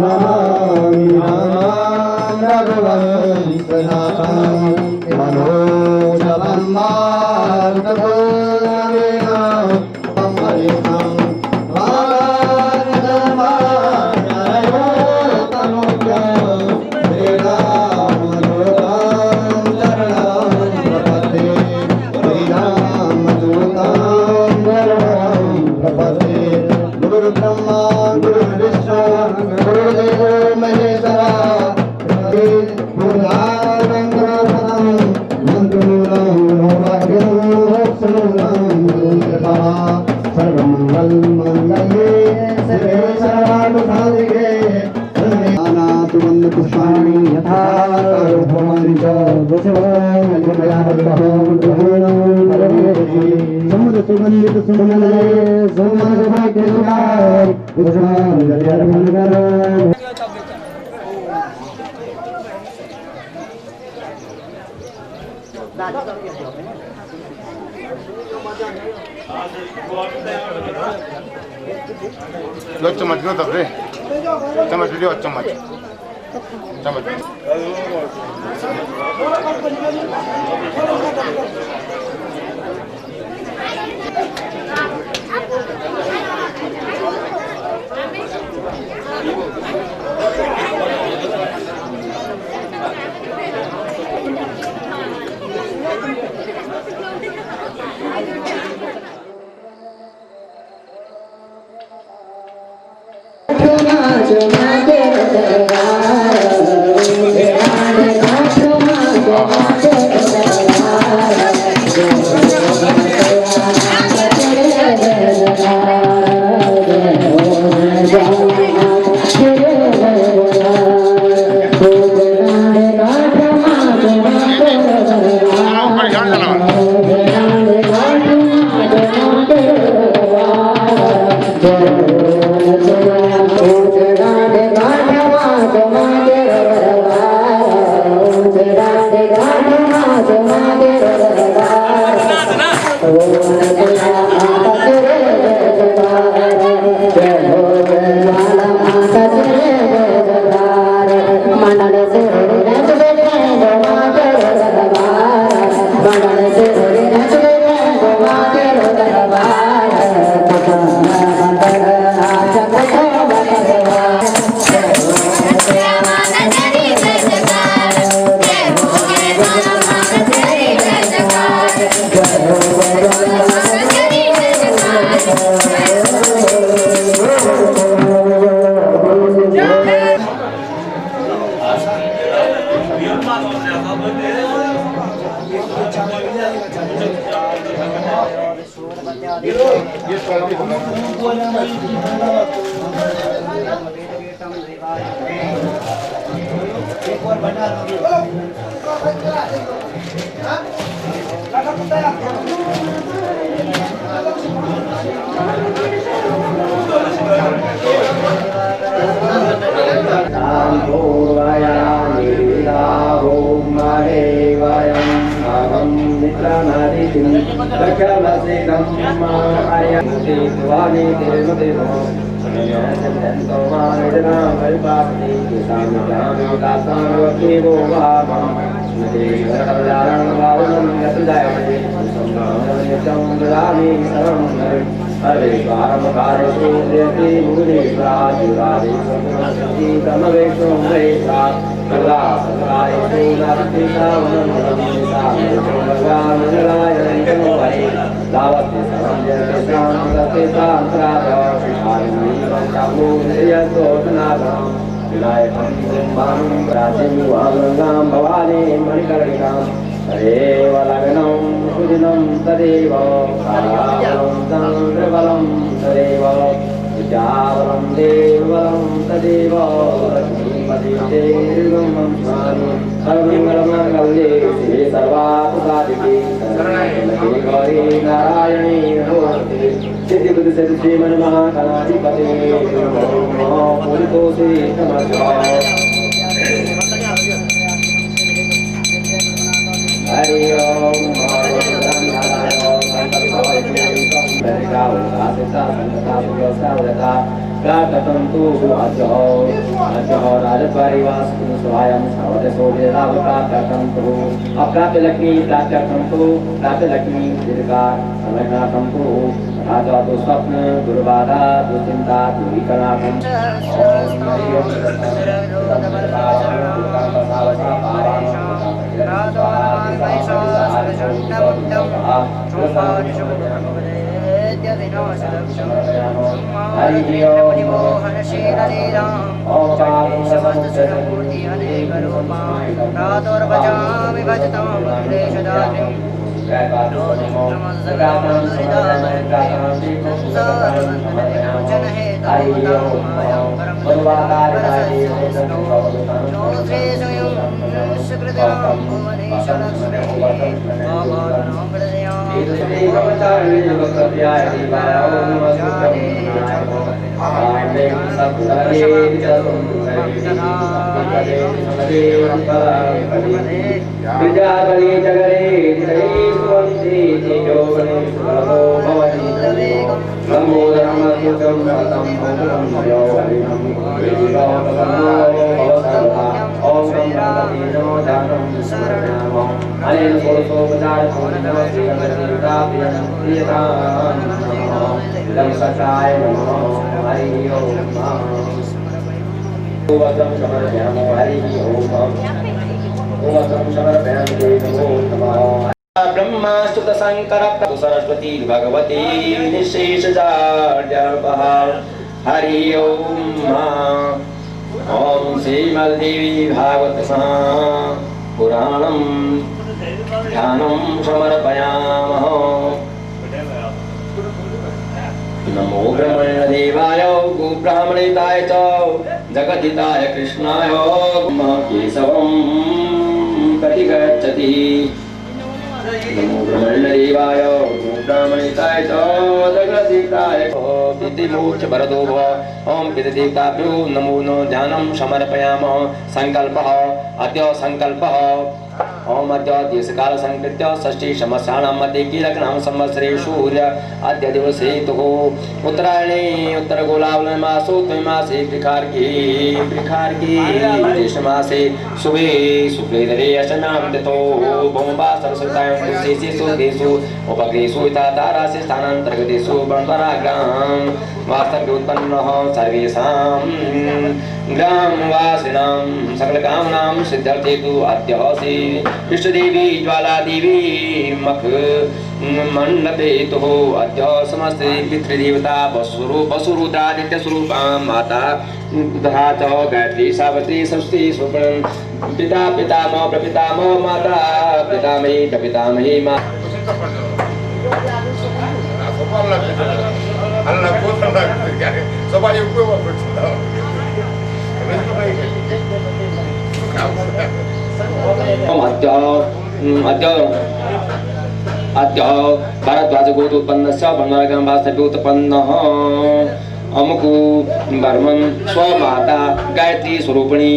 C: नमामि रामं रघुवंशनाथं मनोजवं मार्गदर्शकेन अमृतं
D: लो चम्मच लो तब रे चम्मच लियो चम्मच चम्मच
B: प्राकटन्तु अद्यः राजद्वारिवासं स्वायं सर्वदेशो वेदाव प्राकटन्तु अप्राप्य लक्ष्मी प्राप्यर्थन्तु प्राप्य लक्ष्मी दीर्घा समयनाथन्तु तथा च स्वप्न दुर्बाधा दुश्चिन्ता दूरीकरणार्थं
E: प्रातोर्भजामि भजतां क्लेशदात्रीं
B: विद्याबली जगरे सुवंशी तेजोबली सुलभो भवति लंबोदरं सुतं सतं भूतं भयो हरिणं विलोकसन्नो भवसर्वा ओम गणपति नमो जानम शरणमो अनेन पुरुषोपचारं श्रीगणपतिप्राप्य प्रियतां नमो इदं सचाय नमो हरि ओम वदं समर्पयामो हरि ओम ब्रह्मास्तुत शंकर सरस्वती भगवती निशेषजाड्यर्पः हरि ओम ओम श्रीमद्देवी भागवत पुराणं ध्यानं समर्पयामः नमो ब्रह्मण्यदेवाय गोब्राह्मणिताय च जगद्धिताय कृष्णाय केशवं प्रति गच्छति नमो ब्रह्मण्यदेवाय गोब्राह्मणिताय च जगद्धिताय इति मोक्ष वरदो भव ओम पितृदेवताभ्यो नमो नो ध्यानं समर्पयामः संकल्पः अद्य संकल्पः ओम अद्य देशकाल संकृत्य षष्ठी संवत्सराणां मध्ये कीलकनाम संवत्सरे सूर्य अद्य दिवसे तुः उत्तरायणे उत्तरगोलावल मासो द्वैमासे कृखार्गे कृष्णमासे शुभे शुक्लेधरे अशनां तिथौ भौमवा सरस्वत्यां शेषेषु देशु उपग्रेषु तारासि स्थानान्तर्गतेषु वर्णपराग्राम वास्तव्योत्पन्नः सर्वेषां ग्रामवासिनां सकलकामनां सिद्ध्यर्थे तु अद्य श्री इष्टदेवी ज्वालादेवी मख मंडपे तुः अद्य समस्त पितृदेवता वसुरुद्रादित्यस्वरूपा माता तथा च गायत्री सावित्री सरस्वती स्वरूपं पिता पितामह प्रपितामह माता पितामही प्रपितामही माता अद्य भारद्वाज गोत्र उत्पन्नस्य बंगालग्राम वास्तव्य उत्पन्नः अमुकु वर्मन् स्वमाता गायत्री स्वरूपिणी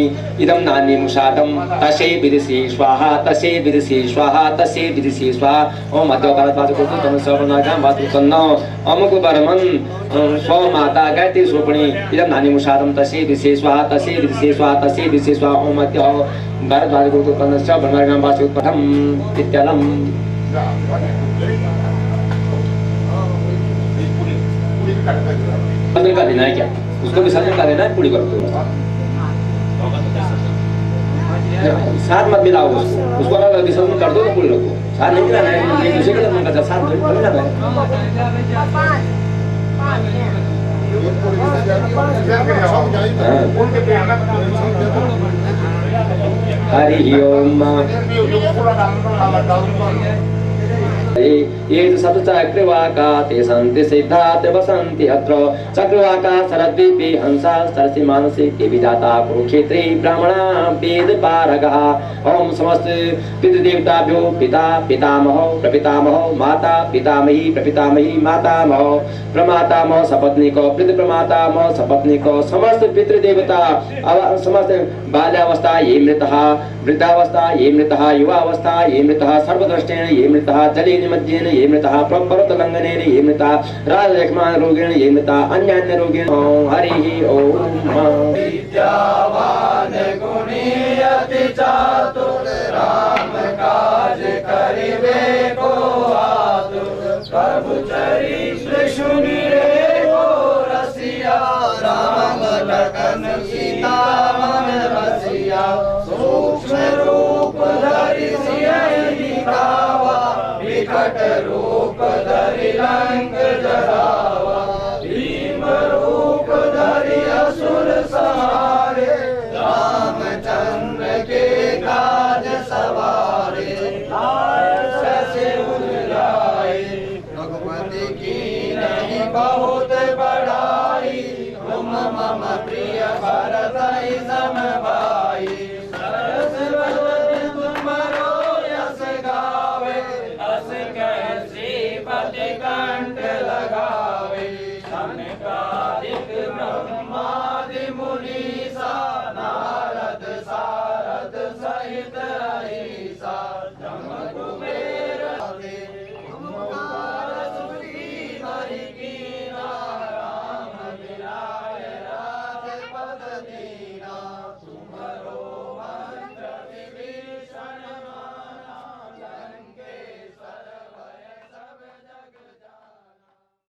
B: इदं नान्यमुषादं तस्यै विदिशि स्वाहा तस्यै विदिशि स्वाहा तस्यै विदिशि स्वाहा ओम अद्य भारद्वाज गोत्र उत्पन्नस्य बंगालग्राम वास्तव्य उत्पन्न अमुकु वर्मन् स्वमाता गायत्री स्वरूपिणी इदं नान्यमुषादं तस्यै विदिशि स्वाहा तस्यै विदिशि स्वाहा तस्यै विदिशि स्वाहा ओम अद्य भारद्वाज गोत्र उत्पन्नस्य बंगालग्राम वास्तव्य उत्पन्नम् इत्यलम् सजन का देना है क्या उसको भी सजन का देना है पूरी करो साथ मत मिलाओ उसको अलग अलग सजन कर दो तो पूरी रखो साथ नहीं मिलाना है एक दूसरे के मन का साथ मिलाना है हरि ओम ये सप्तचक्रवाका ते सन्ति सिद्धा ते वसन्ति अत्र चक्रवाका शरद्वीपे हंसा सरसि मानसे ते विधाता कुरुक्षेत्रे ब्राह्मणा वेदपारगः ओम समस्त पितृदेवताभ्यो पिता पितामह प्रपितामह माता पितामही प्रपितामही मातामह प्रमातामह सपत्नीक पितृप्रमातामह सपत्नीक समस्त पितृदेवता समस्त बाल्यावस्था ये मृतः वृद्धावस्था ये मृतः युवावस्था ये मृतः सर्वदृष्टेन ये मृतः जले निमज्जेन ये मृतः पर्वतलङ्घनेन ये मृतः राजलक्ष्मणरोगेण ये मृतः अन्यान्यरोगेण ॐ हरिः ॐ
C: विद्यावान गुणी अति चातुर राम काज करिबे को आतुर प्रभु चरित्र सुनिरे को रसिया राम लखन सीता मन बसिया सूक्ष्म रूप धरि सियहि दिखावा विकट रूप धरि लंक जरा